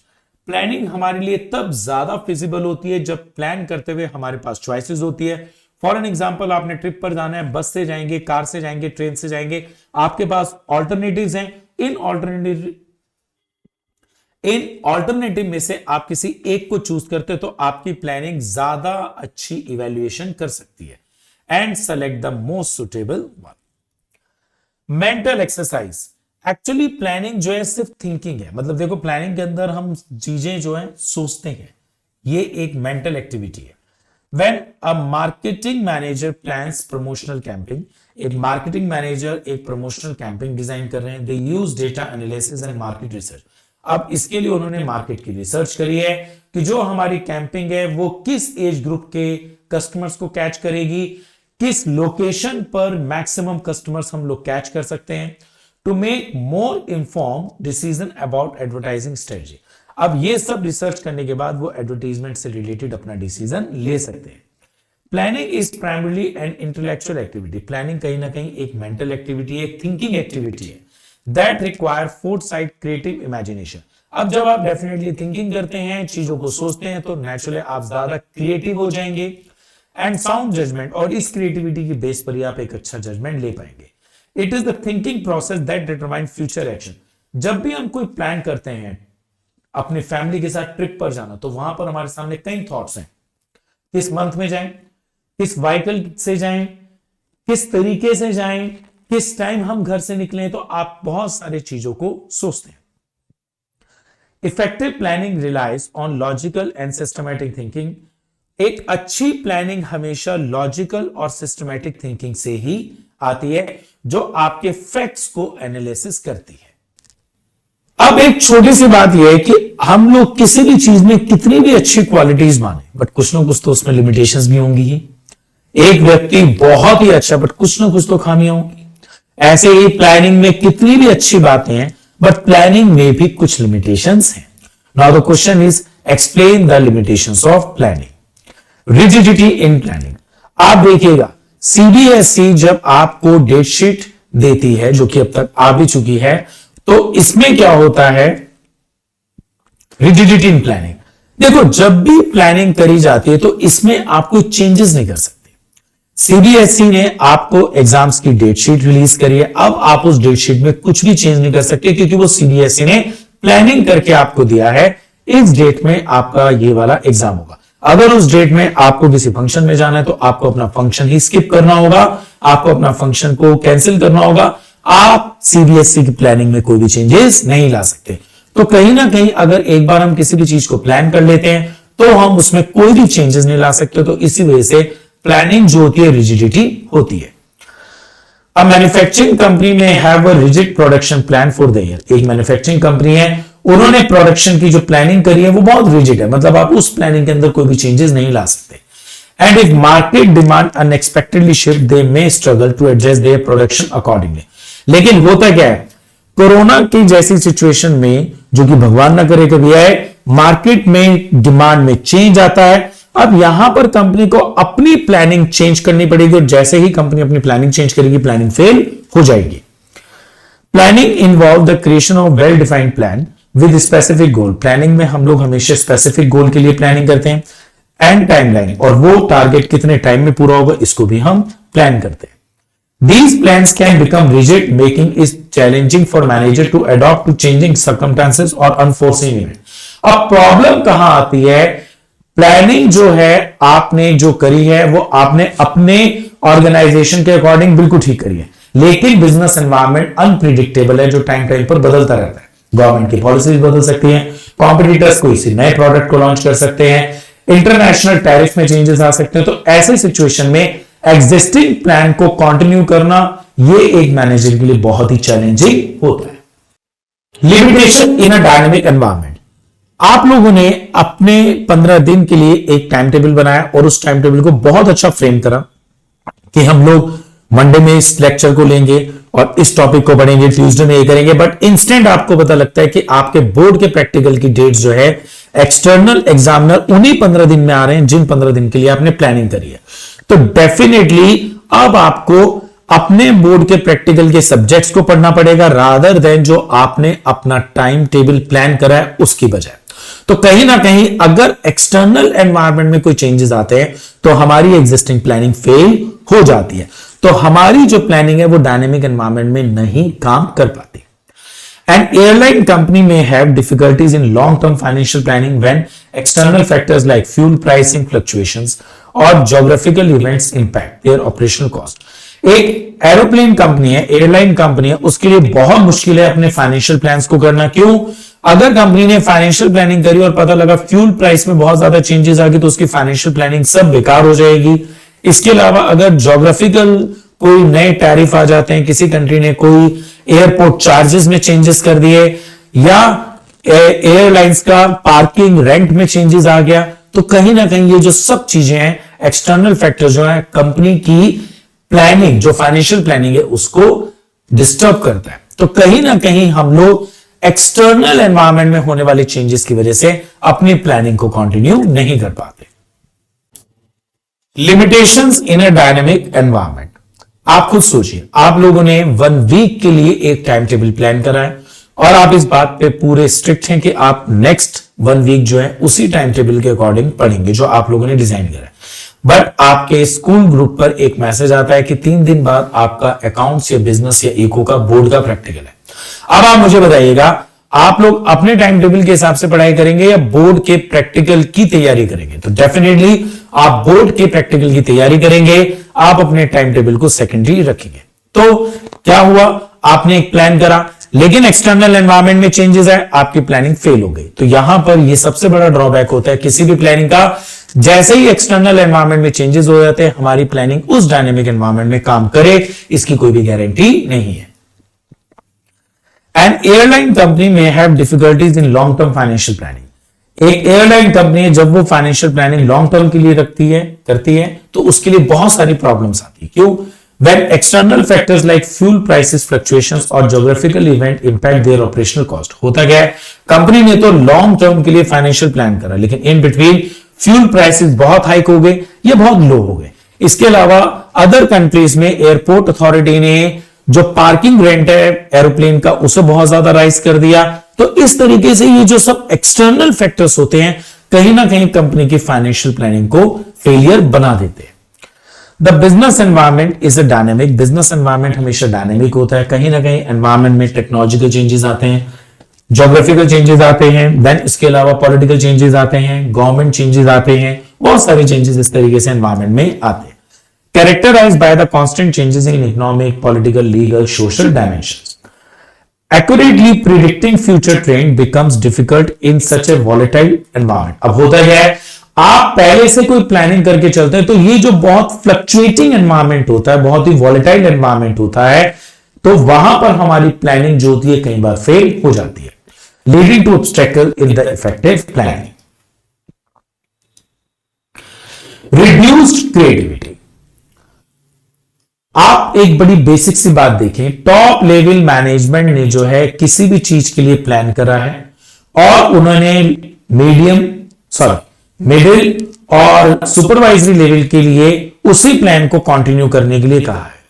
Planning हमारे लिए तब ज्यादा फिजिबल होती है जब प्लान करते हुए हमारे पास चॉइसेस होती है. फॉर एन एग्जांपल, आपने ट्रिप पर जाना है, बस से जाएंगे, कार से जाएंगे, ट्रेन से जाएंगे, आपके पास ऑल्टरनेटिव्स हैं. इन ऑल्टरनेटिव में से आप किसी एक को चूज करते हो तो आपकी प्लानिंग ज्यादा अच्छी इवेल्युएशन कर सकती है. And select the most suitable one. Mental exercise. Actually planning जो है सिर्फ थिंकिंग है. मतलब देखो, प्लानिंग के अंदर हम चीजें जो है सोचते हैं, ये एक मेंटल एक्टिविटी है. When a marketing manager plans promotional campaign, एक मार्केटिंग मैनेजर एक प्रमोशनल कैंपिंग डिजाइन कर रहे हैं, they use data analysis and market research. अब इसके लिए उन्होंने मार्केट की रिसर्च करी है कि जो हमारी कैंपिंग है वो किस एज ग्रुप के कस्टमर्स को कैच करेगी, किस लोकेशन पर मैक्सिमम कस्टमर्स हम लोग कैच कर सकते हैं, to make more inform decision about advertising strategy. अब ये सब रिसर्च करने के बाद वो एडवर्टाइजमेंट से रिलेटेड अपना डिसीजन ले सकते हैं. Planning is primarily an intellectual activity. Planning कहीं ना कहीं एक मेंटल एक्टिविटी है, एक थिंकिंग एक्टिविटी है that require foresight, creative imagination. अब जब आप डेफिनेटली थिंकिंग करते हैं, चीजों को सोचते हैं, तो नेचुरली आप ज्यादा क्रिएटिव हो जाएंगे एंड साउंड जजमेंट, और इस क्रिएटिविटी की बेस पर ही आप एक अच्छा जजमेंट ले पाएंगे. It is the thinking process that determine future action. जब भी हम कोई प्लान करते हैं अपनी फैमिली के साथ ट्रिप पर जाना, तो वहां पर हमारे सामने कई थॉट्स हैं, किस मंथ में जाएं, किस व्हीकल से जाएं, किस तरीके से जाएं, किस टाइम हम घर से निकलें, तो आप बहुत सारी चीजों को सोचते हैं। Effective planning relies on logical and systematic thinking. एक अच्छी प्लानिंग हमेशा लॉजिकल और सिस्टमैटिक थिंकिंग से ही आती है, जो आपके फैक्ट्स को एनालिसिस करती है। अब एक छोटी सी बात यह है कि हम लोग किसी भी चीज में कितनी भी अच्छी क्वालिटीज माने, बट कुछ ना कुछ तो उसमें लिमिटेशंस भी होंगी ही। एक व्यक्ति बहुत ही अच्छा, बट कुछ ना कुछ तो खामियां होंगी। ऐसे ही प्लानिंग में कितनी भी अच्छी बातें हैं, बट प्लानिंग में भी कुछ लिमिटेशंस हैं। Now the question is explain the limitations of planning. Rigidity in planning. आप देखिएगा सीबीएसई जब आपको डेट शीट देती है, जो कि अब तक आ भी चुकी है, तो इसमें क्या होता है, रिजिडिटी इन प्लानिंग। देखो, जब भी प्लानिंग करी जाती है तो इसमें आप कोई चेंजेस नहीं कर सकते। सीबीएसई ने आपको एग्जाम्स की डेट शीट रिलीज करी है, अब आप उस डेट शीट में कुछ भी चेंज नहीं कर सकते, क्योंकि वो सीबीएसई ने प्लानिंग करके आपको दिया है इस डेट में आपका ये वाला एग्जाम होगा। अगर उस डेट में आपको किसी फंक्शन में जाना है तो आपको अपना फंक्शन ही स्किप करना होगा, आपको अपना फंक्शन को कैंसिल करना होगा। आप सीबीएसई की प्लानिंग में कोई भी चेंजेस नहीं ला सकते। तो कहीं ना कहीं अगर एक बार हम किसी भी चीज को प्लान कर लेते हैं तो हम उसमें कोई भी चेंजेस नहीं ला सकते। तो इसी वजह से प्लानिंग जो होती है रिजिडिटी होती है। अब मैन्युफैक्चरिंग कंपनी में have a rigid production plan for the year. एक मैन्युफैक्चरिंग कंपनी है, उन्होंने प्रोडक्शन की जो प्लानिंग करी है वो बहुत रिजिड है, मतलब आप उस प्लानिंग के अंदर कोई भी चेंजेस नहीं ला सकते। And if market demand unexpectedly shift they may struggle to adjust their production accordingly. लेकिन होता क्या है, कोरोना की जैसी सिचुएशन में, जो कि भगवान ना करे कभी आए, मार्केट में डिमांड में चेंज आता है। अब यहां पर कंपनी को अपनी प्लानिंग चेंज करनी पड़ेगी, और जैसे ही कंपनी अपनी प्लानिंग चेंज करेगी प्लानिंग फेल हो जाएगी। Planning involve the creation of well defined plan with specific goal. Planning में हम लोग हमेशा स्पेसिफिक गोल के लिए प्लानिंग करते हैं, एंड टाइमलाइन, और वो टारगेट कितने टाइम में पूरा होगा इसको भी हम प्लान करते हैं। These plans can become rigid, making it challenging for manager to adapt to changing circumstances or unforeseen events. अब प्रॉब्लम कहां आती है, प्लानिंग जो है आपने जो करी है वो आपने अपने ऑर्गेनाइजेशन के अकॉर्डिंग बिल्कुल ठीक करी है, लेकिन बिजनेस एनवायरनमेंट अनप्रिडिक्टेबल है, जो टाइम टाइम पर बदलता रहता है। गवर्नमेंट की पॉलिसीज बदल सकती हैं, कॉम्पिटिटर्स कोई सी नए प्रोडक्ट को लॉन्च कर सकते हैं, इंटरनेशनल टैरिफ में चेंजेस आ सकते हैं। तो ऐसे सिचुएशन में एग्जिस्टिंग प्लान को कंटिन्यू करना ये एक मैनेजर के लिए बहुत ही चैलेंजिंग होता है। Limitation in a dynamic environment. आप लोगों ने अपने 15 दिन के लिए एक टाइम टेबल बनाया और उस टाइम टेबल को बहुत अच्छा फ्रेम करा कि हम लोग मंडे में इस लेक्चर को लेंगे और इस टॉपिक को पढ़ेंगे, ट्यूसडे में ये करेंगे। बट इंस्टेंट आपको पता लगता है कि आपके बोर्ड के प्रैक्टिकल की डेट्स जो है एक्सटर्नल एग्जामिनर उन्हीं 15 दिन में आ रहे हैं जिन 15 दिन के लिए आपने प्लानिंग करी है। तो डेफिनेटली अब आपको अपने बोर्ड के प्रैक्टिकल के सब्जेक्ट्स को पढ़ना पड़ेगा, रादर देन जो आपने अपना टाइम टेबल प्लान करा है उसकी बजाय। तो कहीं ना कहीं अगर एक्सटर्नल एनवायरनमेंट में कोई चेंजेस आते हैं तो हमारी एग्जिस्टिंग प्लानिंग फेल हो जाती है। तो हमारी जो प्लानिंग है वो डायनेमिक एनवायरनमेंट में नहीं काम कर पाती। An airline company may have difficulties in long-term financial planning when external factors like fuel pricing fluctuations or geographical events impact their operational cost. एक एरोप्लेन कंपनी है, एयरलाइन कंपनी है, उसके लिए बहुत मुश्किल है अपने फाइनेंशियल प्लान्स को करना। क्यों? अगर कंपनी ने फाइनेंशियल प्लानिंग करी और पता लगा फ्यूल प्राइस में बहुत ज्यादा चेंजेस आ गए तो उसकी फाइनेंशियल प्लानिंग सब बेकार हो जाएगी। इसके अलावा अगर ज्योग्राफिकल कोई नए टैरिफ आ जाते हैं, किसी कंट्री ने कोई एयरपोर्ट चार्जेस में चेंजेस कर दिए या एयरलाइंस का पार्किंग रेंट में चेंजेस आ गया, तो कहीं ना कहीं ये जो सब चीजें हैं, एक्सटर्नल फैक्टर जो है कंपनी की प्लानिंग, जो फाइनेंशियल प्लानिंग है उसको डिस्टर्ब करता है। तो कहीं ना कहीं हम लोग एक्सटर्नल एनवायरनमेंट में होने वाले चेंजेस की वजह से अपनी प्लानिंग को कंटिन्यू नहीं कर पाते। Limitations in a dynamic environment. आप खुद सोचिए, आप लोगों ने 1 वीक के लिए एक टाइम टेबल प्लान करा है और आप इस बात पे पूरे स्ट्रिक्ट हैं कि आप नेक्स्ट 1 वीक जो है उसी टाइम टेबल के अकॉर्डिंग पढ़ेंगे जो आप लोगों ने डिजाइन करा है। बट आपके स्कूल ग्रुप पर एक मैसेज आता है कि 3 दिन बाद आपका अकाउंट्स या बिजनेस या इको का बोर्ड का प्रैक्टिकल है। अब आप मुझे बताइएगा, आप लोग अपने टाइम टेबल के हिसाब से पढ़ाई करेंगे या बोर्ड के प्रैक्टिकल की तैयारी करेंगे? तो डेफिनेटली आप बोर्ड के प्रैक्टिकल की तैयारी करेंगे, आप अपने टाइम टेबल को सेकेंडरी रखेंगे। तो क्या हुआ, आपने एक प्लान करा, लेकिन एक्सटर्नल एनवायरनमेंट में चेंजेस है, आपकी प्लानिंग फेल हो गई। तो यहां पर ये सबसे बड़ा ड्रॉबैक होता है किसी भी प्लानिंग का, जैसे ही एक्सटर्नल एनवायरनमेंट में चेंजेस हो जाते हैं, हमारी प्लानिंग उस डायनेमिक एनवायरनमेंट में काम करे, इसकी कोई भी गारंटी नहीं है। An airline company may have difficulties in long term financial planning. एक एयरलाइन कंपनी जब वो फाइनेंशियल प्लानिंग लॉन्ग टर्म के लिए करती है तो उसके लिए बहुत सारी प्रॉब्लम्स आती है। क्यों? When external factors like fuel prices fluctuations और geographical event impact their operational cost. होता क्या है, कंपनी ने तो लॉन्ग टर्म के लिए फाइनेंशियल प्लान करा, लेकिन इन बिटवीन फ्यूल प्राइसेस बहुत हाइक हो गए या बहुत लो हो गए। इसके अलावा अदर कंट्रीज में एयरपोर्ट अथॉरिटी ने जो पार्किंग रेंट है एरोप्लेन का उसे बहुत ज्यादा राइज कर दिया। तो इस तरीके से ये जो सब एक्सटर्नल फैक्टर्स होते हैं कहीं ना कहीं कंपनी की फाइनेंशियल प्लानिंग को फेलियर बना देते हैं। The business environment is a dynamic, business environment हमेशा डायनेमिक होता है। कहीं ना कहीं एनवायरमेंट में टेक्नोलॉजिकल चेंजेस आते हैं, ज्योग्राफिकल चेंजेस आते हैं, देन इसके अलावा पॉलिटिकल चेंजेस आते हैं, गवर्नमेंट चेंजेस आते हैं, बहुत सारे चेंजेस इस तरीके से एनवायरमेंट में आते हैं। Characterized by the constant changes in economic, political, legal, social dimensions. Accurately predicting future trend becomes difficult in such a volatile environment. अब होता क्या है, आप पहले से कोई प्लानिंग करके चलते हैं तो ये जो बहुत फ्लक्चुएटिंग एनवायरमेंट होता है, बहुत ही वॉलेटाइल एनवायरमेंट होता है, तो वहां पर हमारी प्लानिंग जो होती है कई बार फेल हो जाती है, leading to obstacle in the effective planning. Reduced creativity. आप एक बड़ी बेसिक सी बात देखें, टॉप लेवल मैनेजमेंट ने जो है किसी भी चीज के लिए प्लान करा है और उन्होंने मिडिल और सुपरवाइजरी लेवल के लिए उसी प्लान को कंटिन्यू करने के लिए कहा है।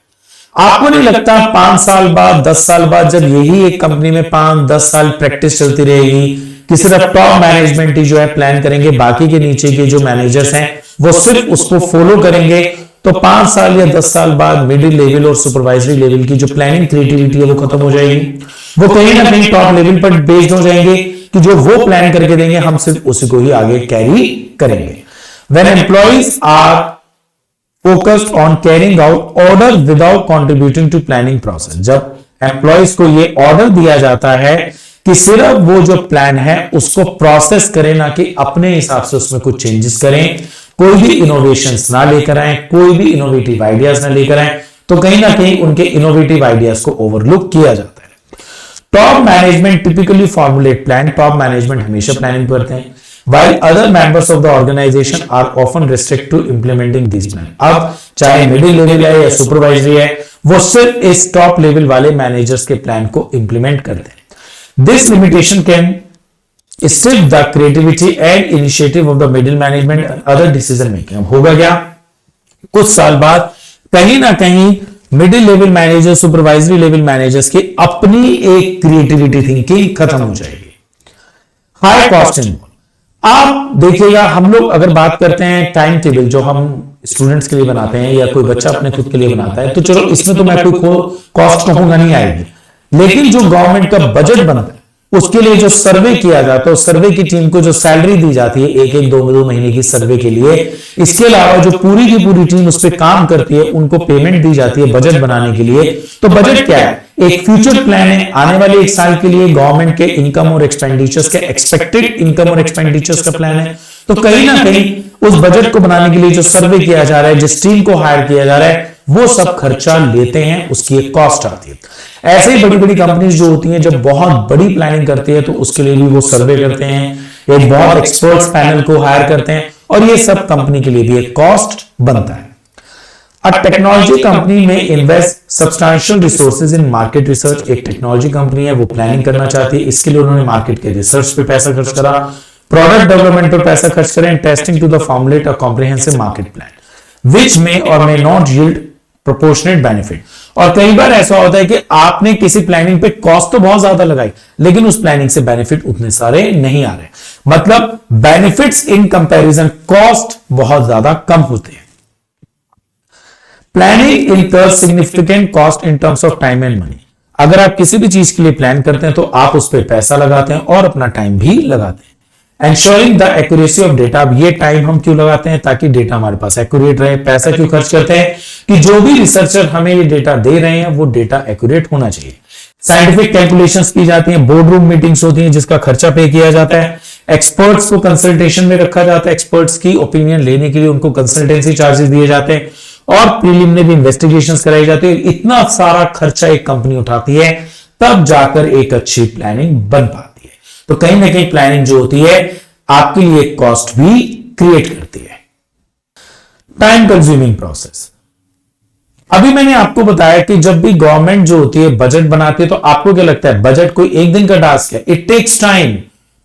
आपको नहीं लगता 5 साल बाद 10 साल बाद जब यही एक कंपनी में 5-10 साल प्रैक्टिस चलती रहेगी कि सिर्फ टॉप मैनेजमेंट ही जो है प्लान करेंगे, बाकी के नीचे के जो मैनेजर्स हैं वो सिर्फ उसको फॉलो करेंगे, तो 5 साल या 10 साल बाद मिडिल लेवल और सुपरवाइजरी लेवल की जो प्लानिंग क्रिएटिविटी है वो खत्म हो जाएगी। वो कहीं ना कहीं टॉप लेवल पर बेस्ड हो जाएंगे कि जो वो प्लान करके देंगे हम सिर्फ उसी को ही आगे कैरी करेंगे। When employees are focused on carrying out order without contributing to planning process, जब एम्प्लॉइज को ये ऑर्डर दिया जाता है कि सिर्फ वो जो प्लान है उसको प्रोसेस करें, ना कि अपने हिसाब से उसमें कुछ चेंजेस करें, कोई भी इनोवेशंस ना लेकर आए, कोई भी इनोवेटिव आइडियाज ना लेकर आए, तो कहीं ना कहीं उनके इनोवेटिव आइडियाज को ओवरलुक किया जाता है। Top management typically formulate plan, top management हमेशा प्लानिंग करते हैं, while other members of the organization are often restricted to implementing these plans. अब चाहे मिडिल लेवल है या सुपरवाइजरी है, वो सिर्फ इस टॉप लेवल वाले मैनेजर्स के प्लान को इंप्लीमेंट करते हैं। This limitation can strip the creativity and initiative of the middle management and other decision making. अब होगा क्या, कुछ साल बाद कहीं ना कहीं middle level manager, supervisory level managers की अपनी एक क्रिएटिविटी थिंकिंग खत्म हो जाएगी। High cost involve. आप देखिएगा, हम लोग अगर बात करते हैं टाइम टेबल जो हम स्टूडेंट्स के लिए बनाते हैं या कोई बच्चा अपने खुद के लिए बनाता है, तो चलो इसमें तो मैं कोई कॉस्ट कहूंगा नहीं आएगी, लेकिन जो गवर्नमेंट का बजट बनता है उसके लिए जो सर्वे किया जाता है, उस सर्वे की टीम को जो सैलरी दी जाती है एक 2 महीने की सर्वे के लिए, इसके अलावा जो पूरी की पूरी टीम उस पर काम करती है उनको पेमेंट दी जाती है बजट बनाने के लिए। तो बजट क्या है, एक फ्यूचर प्लान है, आने वाले 1 साल के लिए गवर्नमेंट के इनकम और एक्सपेंडिचर्स के एक्सपेक्टेड इनकम और एक्सपेंडिचर्स का प्लान है। तो कहीं ना कहीं उस बजट को बनाने के लिए जो सर्वे किया जा रहा है, जिस टीम को हायर किया जा रहा है, वो सब खर्चा लेते हैं, उसकी एक कॉस्ट आती है। ऐसे ही बड़ी बड़ी कंपनीज जो होती हैं जब बहुत बड़ी प्लानिंग करती है तो उसके लिए भी वो सर्वे करते हैं, एक बहुत एक्सपर्ट्स पैनल को हायर करते हैं, और ये सब कंपनी के लिए भी एक कॉस्ट बनता है। A technology company may invest substantial resources in market research. एक टेक्नोलॉजी कंपनी है, वो प्लानिंग करना चाहती है, इसके लिए उन्होंने मार्केट के रिसर्च पे पैसा खर्च करा, प्रोडक्ट डेवलपमेंट पर पैसा खर्च करें, testing to the formulate a comprehensive market plan which may or may not yield proportionate benefit. और कई बार ऐसा होता है कि आपने किसी प्लानिंग पे कॉस्ट तो बहुत ज्यादा लगाई, लेकिन उस प्लानिंग से बेनिफिट उतने सारे नहीं आ रहे, मतलब बेनिफिट्स इन कंपैरिजन कॉस्ट बहुत ज्यादा कम होते हैं। Planning incurs significant cost in terms of time and money. अगर आप किसी भी चीज के लिए प्लान करते हैं तो आप उस पर पैसा लगाते हैं और अपना टाइम भी लगाते हैं। Ensuring the accuracy of data, अब ये टाइम हम क्यों लगाते हैं? ताकि डेटा हमारे पास एक्यूरेट रहे। पैसा क्यों खर्च करते हैं? कि जो भी रिसर्चर हमें ये डेटा दे रहे हैं वो डेटा एक्यूरेट होना चाहिए। साइंटिफिक कैलकुलेशंस की जाती हैं, बोर्ड रूम मीटिंग्स होती हैं जिसका खर्चा पे किया जाता है, एक्सपर्ट्स को कंसल्टेशन में रखा जाता है, एक्सपर्ट्स की ओपिनियन लेने के लिए उनको कंसल्टेंसी चार्जेस दिए जाते हैं और प्रीलिमिनरी इन्वेस्टिगेशंस कराई जाती है। इतना सारा खर्चा एक कंपनी उठाती है तब जाकर एक अच्छी प्लानिंग बन पाती है। तो कहीं ना कहीं प्लानिंग जो होती है आपके लिए कॉस्ट भी क्रिएट करती है। टाइम कंज्यूमिंग प्रोसेस, अभी मैंने आपको बताया कि जब भी गवर्नमेंट जो होती है बजट बनाती है तो आपको क्या लगता है बजट कोई एक दिन का टास्क है? It takes time.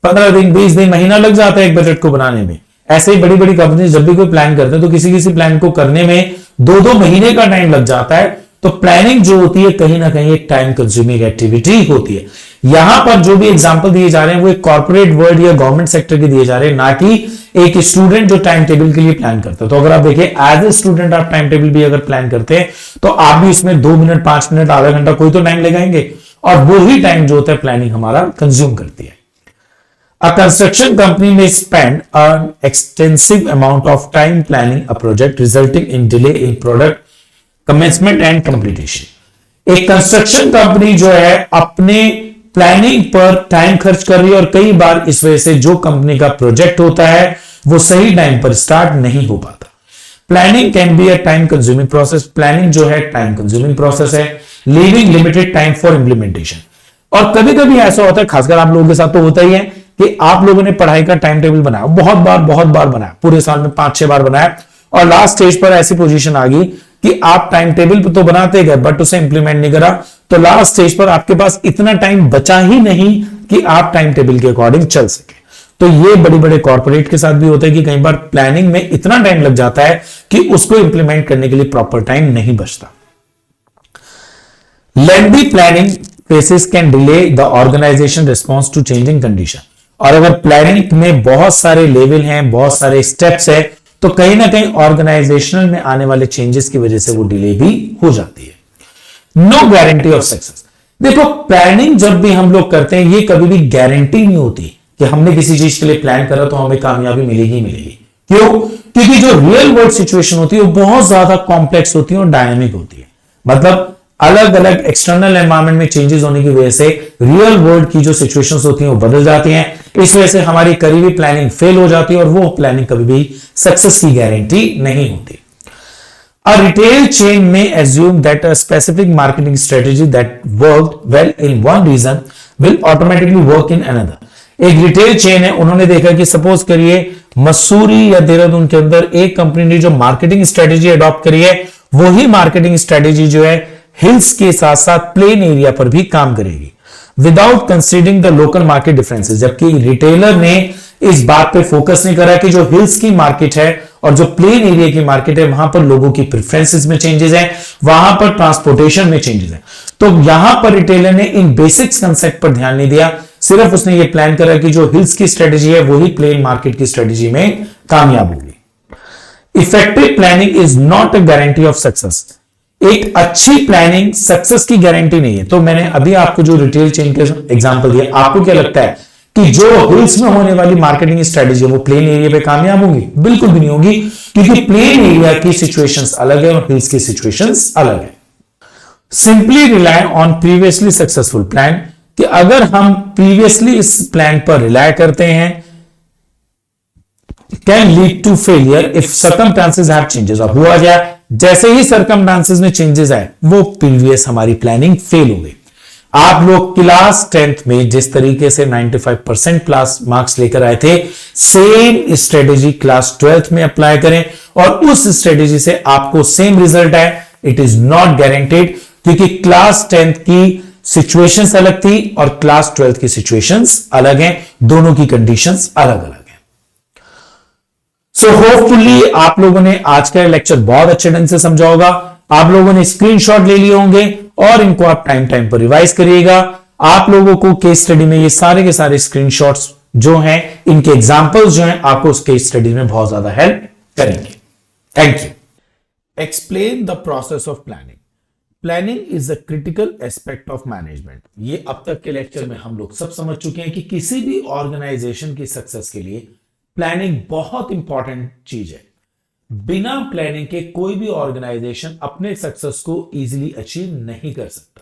15 दिन, 20 दिन, महीना लग जाता है एक बजट को बनाने में। ऐसे ही बड़ी बड़ी कंपनी जब भी कोई प्लान करते हैं तो किसी किसी प्लान को करने में 2-2 महीने का टाइम लग जाता है। तो प्लानिंग जो होती है कहीं ना कहीं एक टाइम कंज्यूमिंग एक्टिविटी होती है। यहां पर जो भी एग्जांपल दिए जा रहे हैं वो एक कॉर्पोरेट वर्ल्ड या गवर्नमेंट सेक्टर के दिए जा रहे हैं, ना कि एक स्टूडेंट जो टाइम टेबल के लिए प्लान करता है। तो अगर आप देखिए एज ए स्टूडेंट आप टाइम टेबल भी अगर प्लान करते हैं तो आप भी इसमें 2 मिनट, 5 मिनट, आधा घंटा कोई तो टाइम लगाएंगे और वो ही टाइम जो होता है प्लानिंग हमारा कंज्यूम करती है। A construction company may spend an extensive amount of time planning a project, resulting in delay in product commencement and completion. एक कंस्ट्रक्शन कंपनी जो है अपने प्लानिंग पर टाइम खर्च कर रही है और कई बार इस वजह से जो कंपनी का प्रोजेक्ट होता है वो सही टाइम पर स्टार्ट नहीं हो पाता। Planning can be a time consuming process. Planning जो है टाइम कंज्यूमिंग प्रोसेस है, leaving limited time for implementation. और कभी कभी ऐसा होता है, खासकर आप लोगों के साथ तो होता ही है, कि आप लोगों ने पढ़ाई का टाइम टेबल बनाया, बहुत बार बनाया, पूरे साल में 5-6 बार बनाया और लास्ट स्टेज पर ऐसी पोजीशन आ गई कि आप टाइम टेबल तो बनाते गए बट उसे इंप्लीमेंट नहीं करा। तो लास्ट स्टेज पर आपके पास इतना टाइम बचा ही नहीं कि आप टाइम टेबल के अकॉर्डिंग चल सके। तो ये बड़े बड़े कॉर्पोरेट के साथ भी होता है कि कई बार प्लानिंग में इतना टाइम लग जाता है कि उसको इंप्लीमेंट करने के लिए प्रॉपर टाइम नहीं बचता। Lengthy planning phases can delay the organisation response to changing condition. और अगर प्लानिंग में बहुत सारे लेवल हैं, बहुत सारे स्टेप्स हैं, तो कहीं ना कहीं ऑर्गेनाइजेशनल में आने वाले चेंजेस की वजह से वो डिले भी हो जाती है। No guarantee of success. देखो प्लानिंग जब भी हम लोग करते हैं ये कभी भी गारंटी नहीं होती कि हमने किसी चीज के लिए प्लान करा तो हमें कामयाबी मिलेगी मिलेगी। क्यों? क्योंकि जो रियल वर्ल्ड सिचुएशन होती है वो बहुत ज्यादा कॉम्प्लेक्स होती है और डायनेमिक होती है। मतलब अलग अलग एक्सटर्नल एनवायरनमेंट में चेंजेस होने की वजह से रियल वर्ल्ड की जो सिचुएशंस होती हैं वो बदल जाती हैं। इस वजह से हमारी करी हुई प्लानिंग फेल हो जाती है और वो प्लानिंग कभी भी सक्सेस की गारंटी नहीं होती। A retail chain may assume that a specific marketing strategy that worked well in one region will automatically work in another. एक रिटेल चेन है, उन्होंने देखा कि सपोज करिए मसूरी या देहरादून के अंदर एक कंपनी ने जो मार्केटिंग स्ट्रेटेजी अडॉप्ट करी है वही मार्केटिंग स्ट्रेटेजी जो है हिल्स के साथ साथ प्लेन एरिया पर भी काम करेगी without considering the local market differences. जबकि रिटेलर ने इस बात पे फोकस नहीं करा कि जो हिल्स की मार्केट है और जो प्लेन एरिया की मार्केट है वहां पर लोगों की प्रेफरेंसेस में चेंजेस हैं, वहां पर ट्रांसपोर्टेशन में चेंजेस हैं। तो यहां पर रिटेलर ने इन बेसिक्स कंसेप्ट पर ध्यान नहीं दिया, सिर्फ उसने ये प्लान करा कि जो हिल्स की स्ट्रेटेजी है वही प्लेन मार्केट की स्ट्रेटेजी में कामयाब होगी। Effective planning is not a guarantee of success. एक अच्छी प्लानिंग सक्सेस की गारंटी नहीं है। तो मैंने अभी आपको जो रिटेल चेन के एग्जांपल दिया, आपको क्या लगता है कि जो हिल्स में होने वाली मार्केटिंग स्ट्रेटेजी है वो प्लेन एरिया पे कामयाब होंगी? बिल्कुल भी नहीं होगी, क्योंकि प्लेन एरिया की सिचुएशंस अलग है और हिल्स की सिचुएशंस अलग है। Simply rely on previously successful plan, कि अगर हम प्रीवियसली इस प्लान पर रिलाय करते हैं can lead to failure if circumstances have changes. अब हुआ क्या, जैसे ही सर्कमस्टांसेस में चेंजेस आए वो प्रीवियस हमारी प्लानिंग फेल हो गई। आप लोग क्लास 10th में जिस तरीके से 95% क्लास मार्क्स लेकर आए थे, सेम स्ट्रेटेजी क्लास 12th में अप्लाई करें और उस स्ट्रेटेजी से आपको सेम रिजल्ट आए। इट इज नॉट गारंटेड, क्योंकि क्लास 10th की सिचुएशंस अलग थी और क्लास 12th की सिचुएशंस अलग हैं, दोनों की कंडीशंस अलग अलग हैं। सो होपफुली आप लोगों ने आज का लेक्चर बहुत अच्छे ढंग से समझा होगा। आप लोगों ने स्क्रीनशॉट ले लिए होंगे और इनको आप टाइम पर रिवाइज करिएगा। आप लोगों को केस स्टडी में ये सारे के सारे स्क्रीनशॉट्स जो हैं, इनके एग्जांपल्स जो हैं, आपको उस केस स्टडी में बहुत ज्यादा हेल्प करेंगे। Thank you. Explain the process of planning. Planning is a critical aspect of management. ये अब तक के लेक्चर में हम लोग सब समझ चुके हैं कि किसी भी ऑर्गेनाइजेशन की सक्सेस के लिए प्लानिंग बहुत इंपॉर्टेंट चीज है। बिना प्लानिंग के कोई भी ऑर्गेनाइजेशन अपने सक्सेस को इजीली अचीव नहीं कर सकता।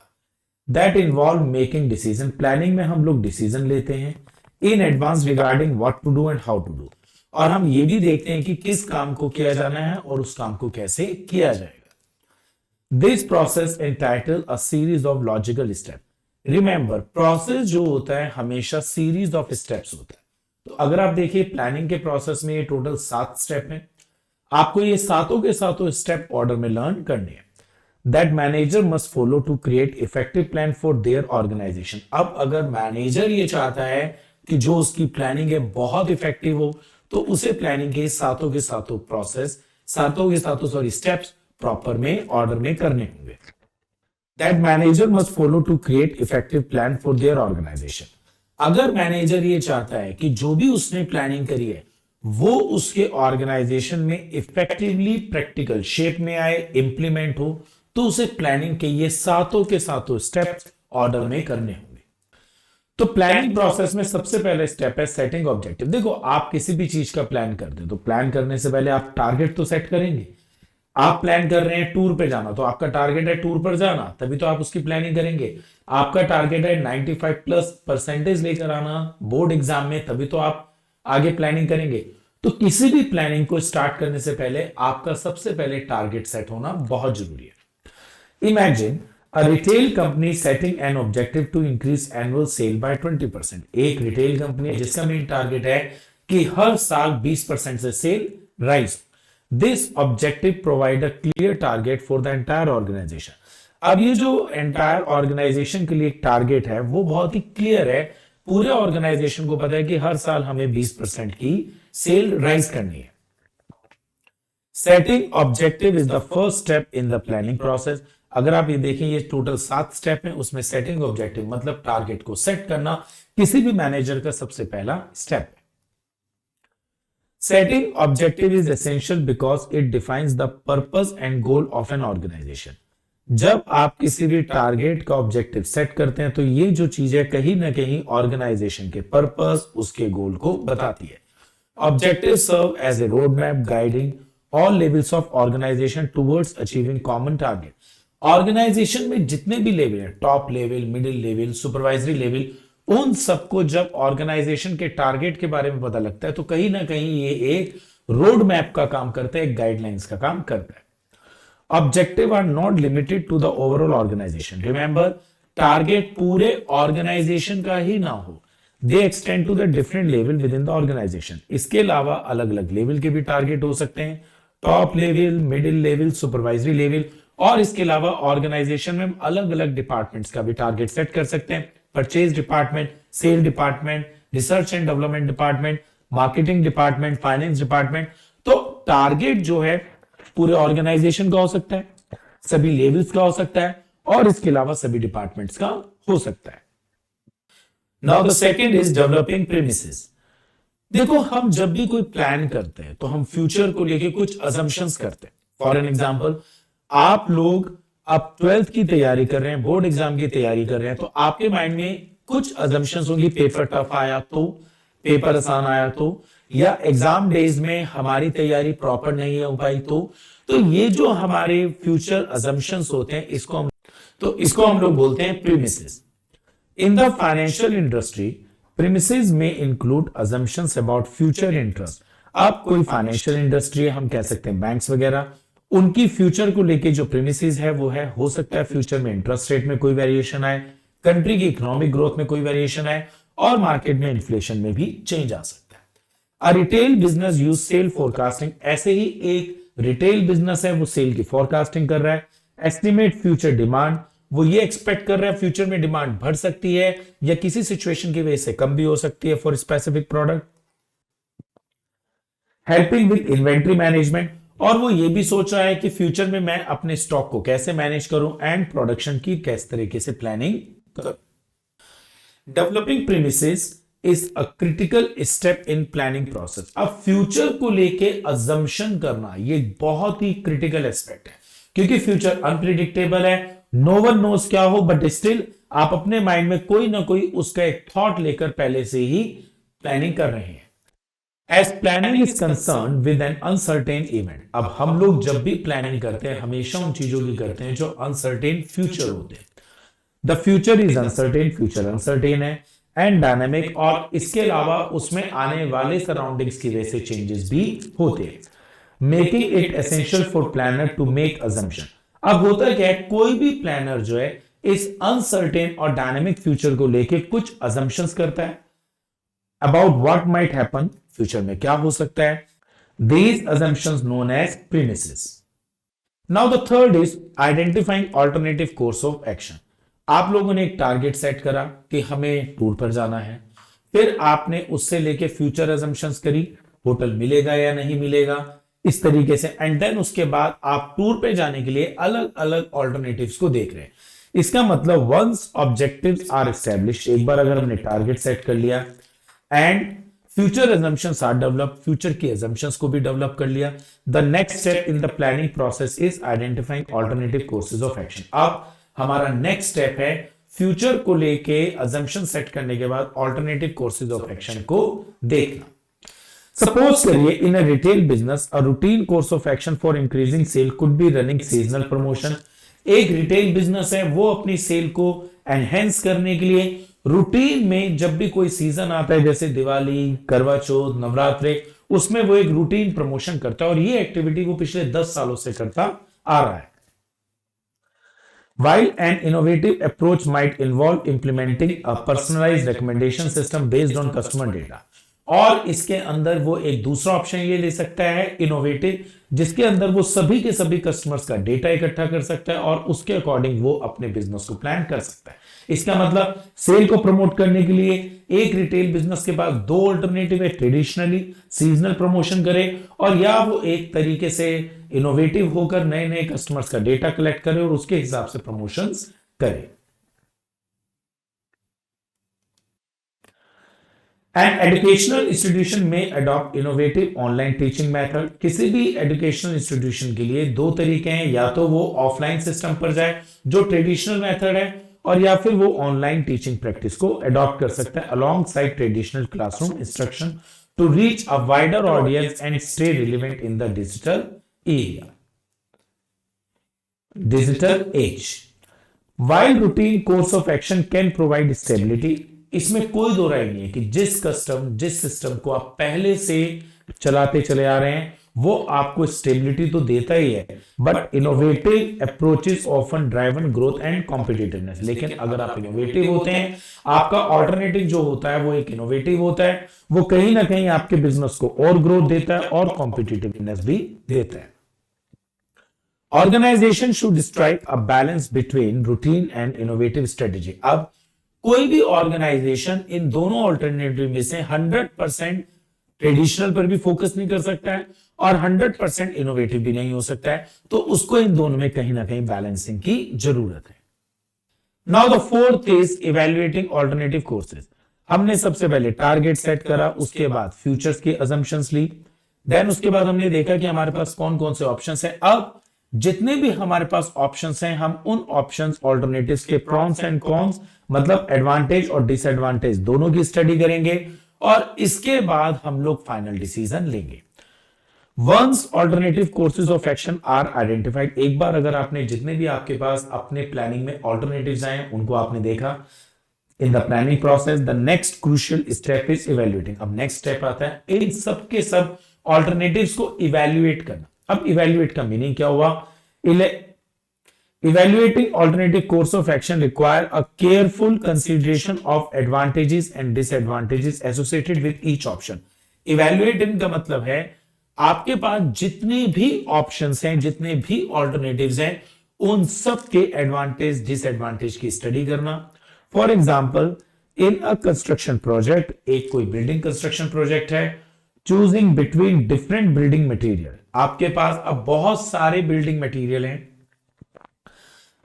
That involve making decision. Planning में हम लोग डिसीजन लेते हैं in advance regarding what to do and how to do, और हम ये भी देखते हैं कि किस काम को किया जाना है और उस काम को कैसे किया जाएगा। This process entitle a series of logical step. Remember, process जो होता है हमेशा सीरीज ऑफ स्टेप्स होता है। तो अगर आप देखिए प्लानिंग के प्रोसेस में ये टोटल 7 स्टेप हैं। आपको ये सातों के सातों स्टेप ऑर्डर में लर्न करने हैं। That manager must follow to create effective plan for their organisation. अब अगर मैनेजर ये चाहता है कि जो उसकी प्लानिंग है बहुत इफेक्टिव हो, तो उसे प्लानिंग के सातों प्रोसेस, सातों के सातों स्टेप्स प्रॉपर में ऑर्डर में करने होंगे। That manager must follow to create effective plan for their organisation. अगर मैनेजर ये चाहता है कि जो भी उसने प्लानिंग करी है वो उसके ऑर्गेनाइजेशन में इफेक्टिवली प्रैक्टिकल शेप में आए, इंप्लीमेंट हो, तो उसे प्लानिंग के ये सातों के सातों स्टेप्स ऑर्डर में करने होंगे। तो प्लानिंग प्रोसेस में सबसे पहले स्टेप है सेटिंग ऑब्जेक्टिव। देखो, आप किसी भी चीज का प्लान करते हैं तो प्लान करने से पहले आप टारगेट तो सेट करेंगे। आप प्लान कर रहे हैं टूर पे जाना, तो आपका टारगेट है टूर पर जाना, तभी तो आप उसकी प्लानिंग करेंगे। आपका टारगेट है 95+% लेकर आना बोर्ड एग्जाम में, तभी तो आप आगे प्लानिंग करेंगे। तो किसी भी प्लानिंग को स्टार्ट करने से पहले आपका सबसे पहले टारगेट सेट होना बहुत जरूरी है। Imagine a retail company setting an objective to increase annual sale by 20%। एक रिटेल कंपनी है जिसका मेन टारगेट है कि हर साल 20% से sale rise. This objective provide a clear target for the entire organisation. अब ये जो एंटायर ऑर्गेनाइजेशन के लिए टारगेट है वो बहुत ही क्लियर है। पूरे ऑर्गेनाइजेशन को पता है कि हर साल हमें 20% की सेल राइज करनी है। Setting objective is the first step in the planning process. अगर आप ये देखें, ये टोटल 7 स्टेप हैं, उसमें सेटिंग ऑब्जेक्टिव मतलब टारगेट को सेट करना किसी भी मैनेजर का सबसे पहला स्टेप है। Setting objective is essential because it defines the purpose and goal of an organisation. जब आप किसी भी टारगेट का ऑब्जेक्टिव सेट करते हैं तो ये जो चीज है कहीं ना कहीं ऑर्गेनाइजेशन के पर्पस, उसके गोल को बताती है। Objective serve as a road map guiding all levels of organisation towards achieving common target. Organisation में जितने भी लेवल है, top level, middle level, supervisory level, उन सबको जब ऑर्गेनाइजेशन के टारगेट के बारे में पता लगता है तो कहीं ना कहीं ये एक रोड मैप का काम करता है, एक गाइडलाइंस का काम करता है। Objective are not limited to the overall organisation. Remember, target पूरे ऑर्गेनाइजेशन का ही ना हो, they extend to the different level within the organisation. इसके अलावा अलग अलग लेवल के भी टारगेट हो सकते हैं, top level, middle level, supervisory level, और इसके अलावा ऑर्गेनाइजेशन में अलग अलग डिपार्टमेंट्स का भी टारगेट सेट कर सकते हैं। Purchase department, sale department, research and development department, marketing department, finance department. तो टारगेट जो है पूरे ऑर्गेनाइजेशन का हो सकता है, सभी लेवल्स का हो सकता है, और इसके अलावा सभी डिपार्टमेंट्स का हो सकता है। Now the second is developing premises. देखो, हम जब भी कोई प्लान करते हैं तो हम फ्यूचर को लेके कुछ अजम्पशंस करते हैं। फॉर एन एग्जांपल, आप लोग अब 12th की तैयारी कर रहे हैं, बोर्ड एग्जाम की तैयारी कर रहे हैं, तो आपके माइंड में कुछ अजम्पशंस होंगी। पेपर टफ आया तो, पेपर आसान आया तो, या एग्जाम डेज में हमारी तैयारी प्रॉपर नहीं हो पाई तो ये जो हमारे फ्यूचर अजम्पशंस होते हैं इसको हम लोग बोलते हैं premises. In the financial industry, premises में include assumptions about future interest. अब कोई फाइनेंशियल इंडस्ट्री है, हम कह सकते हैं बैंक्स वगैरह, उनकी फ्यूचर को लेके जो प्रीमिसेस है वो है, हो सकता है फ्यूचर में इंटरेस्ट रेट में कोई वेरिएशन आए, कंट्री की इकोनॉमिक ग्रोथ में कोई वेरिएशन आए, और मार्केट में इन्फ्लेशन में भी चेंज आ सकता है। A retail business use sale forecasting. ऐसे ही एक रिटेल बिजनेस है, वो सेल की फोरकास्टिंग कर रहा है। एस्टिमेट फ्यूचर डिमांड, वो ये एक्सपेक्ट कर रहा है फ्यूचर में डिमांड बढ़ सकती है या किसी सिचुएशन की वजह से कम भी हो सकती है for specific product. Helping with inventory management, और वो ये भी सोच रहा है कि फ्यूचर में मैं अपने स्टॉक को कैसे मैनेज करूं एंड प्रोडक्शन की किस तरीके से प्लानिंग करूं। Developing premises is a critical step in planning process. अब फ्यूचर को लेके अजम्पशन करना ये बहुत ही क्रिटिकल एस्पेक्ट है, क्योंकि फ्यूचर अनप्रिडिक्टेबल है नो वन नोज क्या हो, बट स्टिल आप अपने माइंड में कोई ना कोई उसका एक थॉट लेकर पहले से ही प्लानिंग कर रहे हैं। As planning is concern with an uncertain event, अब हम लोग जब भी प्लानिंग करते हैं हमेशा उन चीजों की करते हैं जो अनसर्टेन फ्यूचर होते हैं। The future is uncertain, future uncertain है एंड डायनामिक, और इसके अलावा उसमें आने वाले सराउंडिंग्स की वजह से चेंजेस भी होते हैं, making it essential for planner to make assumption. अब होता क्या है, कोई भी प्लानर जो है इस अनसर्टेन और डायनामिक फ्यूचर को लेके कुछ अजम्पशंस करता है about what might happen, future में क्या हो सकता है। These assumptions known as premises. Now the third is identifying alternative course of action. आप लोगों ने एक टारगेट सेट करा कि हमें टूर पर जाना है, फिर आपने उससे लेके फ्यूचर अजम्पशंस करी, होटल मिलेगा या नहीं मिलेगा, इस तरीके से, एंड देन उसके बाद आप टूर पे जाने के लिए अलग अलग ऑल्टरनेटिव्स को देख रहे हैं। इसका मतलब वंस ऑब्जेक्टिव्स आर एस्टैब्लिश्ड, एक बार अगर हमने टारगेट सेट कर लिया and future assumptions are develop, future की assumptions को भी डेवलप कर लिया, the next step in the planning process is identifying alternative courses of action. अब हमारा नेक्स्ट स्टेप है फ्यूचर को लेके assumption सेट करने के बाद ऑल्टरनेटिव कोर्सेज ऑफ एक्शन को देखना। सपोज करिए in a retail business a routine course of action for increasing sale could be running seasonal promotion. एक रिटेल बिजनेस है, वो अपनी सेल को एनहेंस करने के लिए रूटीन में जब भी कोई सीजन आता है जैसे दिवाली, करवा चौथ, नवरात्रे, उसमें वो एक रूटीन प्रमोशन करता है और ये एक्टिविटी वो पिछले 10 सालों से करता आ रहा है। While an innovative approach might involve implementing a personalized recommendation system based on customer data, और इसके अंदर वो एक दूसरा ऑप्शन ये ले सकता है इनोवेटिव, जिसके अंदर वो सभी के सभी कस्टमर्स का डेटा इकट्ठा कर सकता है और उसके अकॉर्डिंग वो अपने बिजनेस को प्लान कर सकता है। इसका मतलब सेल को प्रमोट करने के लिए एक रिटेल बिजनेस के पास दो ऑल्टरनेटिव है, ट्रेडिशनली सीजनल प्रमोशन करे, और या वो एक तरीके से इनोवेटिव होकर नए नए कस्टमर्स का डेटा कलेक्ट करे और उसके हिसाब से प्रमोशंस करे। एन एजुकेशनल इंस्टीट्यूशन में adopt innovative online teaching method. किसी भी एजुकेशनल इंस्टीट्यूशन के लिए दो तरीके हैं, या तो वो ऑफलाइन सिस्टम पर जाए जो ट्रेडिशनल मेथड है, और या फिर वो ऑनलाइन टीचिंग प्रैक्टिस को अडॉप्ट कर सकता है alongside traditional classroom instruction to reach a wider audience and stay relevant in the digital area, digital age. While routine course of action can provide stability, इसमें कोई दो राय नहीं है कि जिस सिस्टम को आप पहले से चलाते चले आ रहे हैं वो आपको स्टेबिलिटी तो देता ही है, but innovative approaches often driven growth and competitiveness. लेकिन अगर आप इनोवेटिव होते हैं, आपका ऑल्टरनेटिव जो होता है वो एक इनोवेटिव होता है, वो कहीं ना कहीं आपके बिजनेस को और ग्रोथ देता है और कॉम्पिटिटिवनेस भी देता है। Organisation should strike a balance between routine and innovative strategy. अब कोई भी ऑर्गेनाइजेशन इन दोनों ऑल्टरनेटिव में से 100% ट्रेडिशनल पर भी फोकस नहीं कर सकता है और 100% इनोवेटिव भी नहीं हो सकता है, तो उसको इन दोनों में कहीं ना कहीं बैलेंसिंग की जरूरत है। Now the fourth is evaluating alternative courses. हमने सबसे पहले टारगेट सेट करा, उसके बाद फ्यूचर्स की अजम्पशंस ली, देन उसके बाद हमने देखा कि हमारे पास कौन कौन से ऑप्शंस हैं। अब जितने भी हमारे पास ऑप्शंस हैं, हम उन ऑप्शंस ऑल्टरनेटिव्स के प्रॉन्स एंड कॉन्स, मतलब एडवांटेज और डिसएडवांटेज दोनों की स्टडी करेंगे और इसके बाद हम लोग फाइनल डिसीजन लेंगे। Once alternative courses of action are identified, एक बार अगर आपने जितने भी आपके पास अपने प्लानिंग में ऑल्टरनेटिव्स आए उनको आपने देखा इन the planning process, the next crucial step is evaluating. अब नेक्स्ट स्टेप आता है इन सब के सब ऑल्टरनेटिव्स को इवैल्यूएट करना। अब इवैल्यूएट का मीनिंग क्या हुआ? Evaluating alternative course of action require a careful consideration of advantages and disadvantages associated with each option. Evaluating का मतलब है आपके पास जितने भी ऑप्शंस हैं, जितने भी ऑल्टरनेटिव्स हैं, उन सब के एडवांटेज डिसएडवांटेज की स्टडी करना। For example in a construction project, एक कोई बिल्डिंग कंस्ट्रक्शन प्रोजेक्ट है, choosing between different building material. आपके पास अब बहुत सारे बिल्डिंग मटेरियल हैं,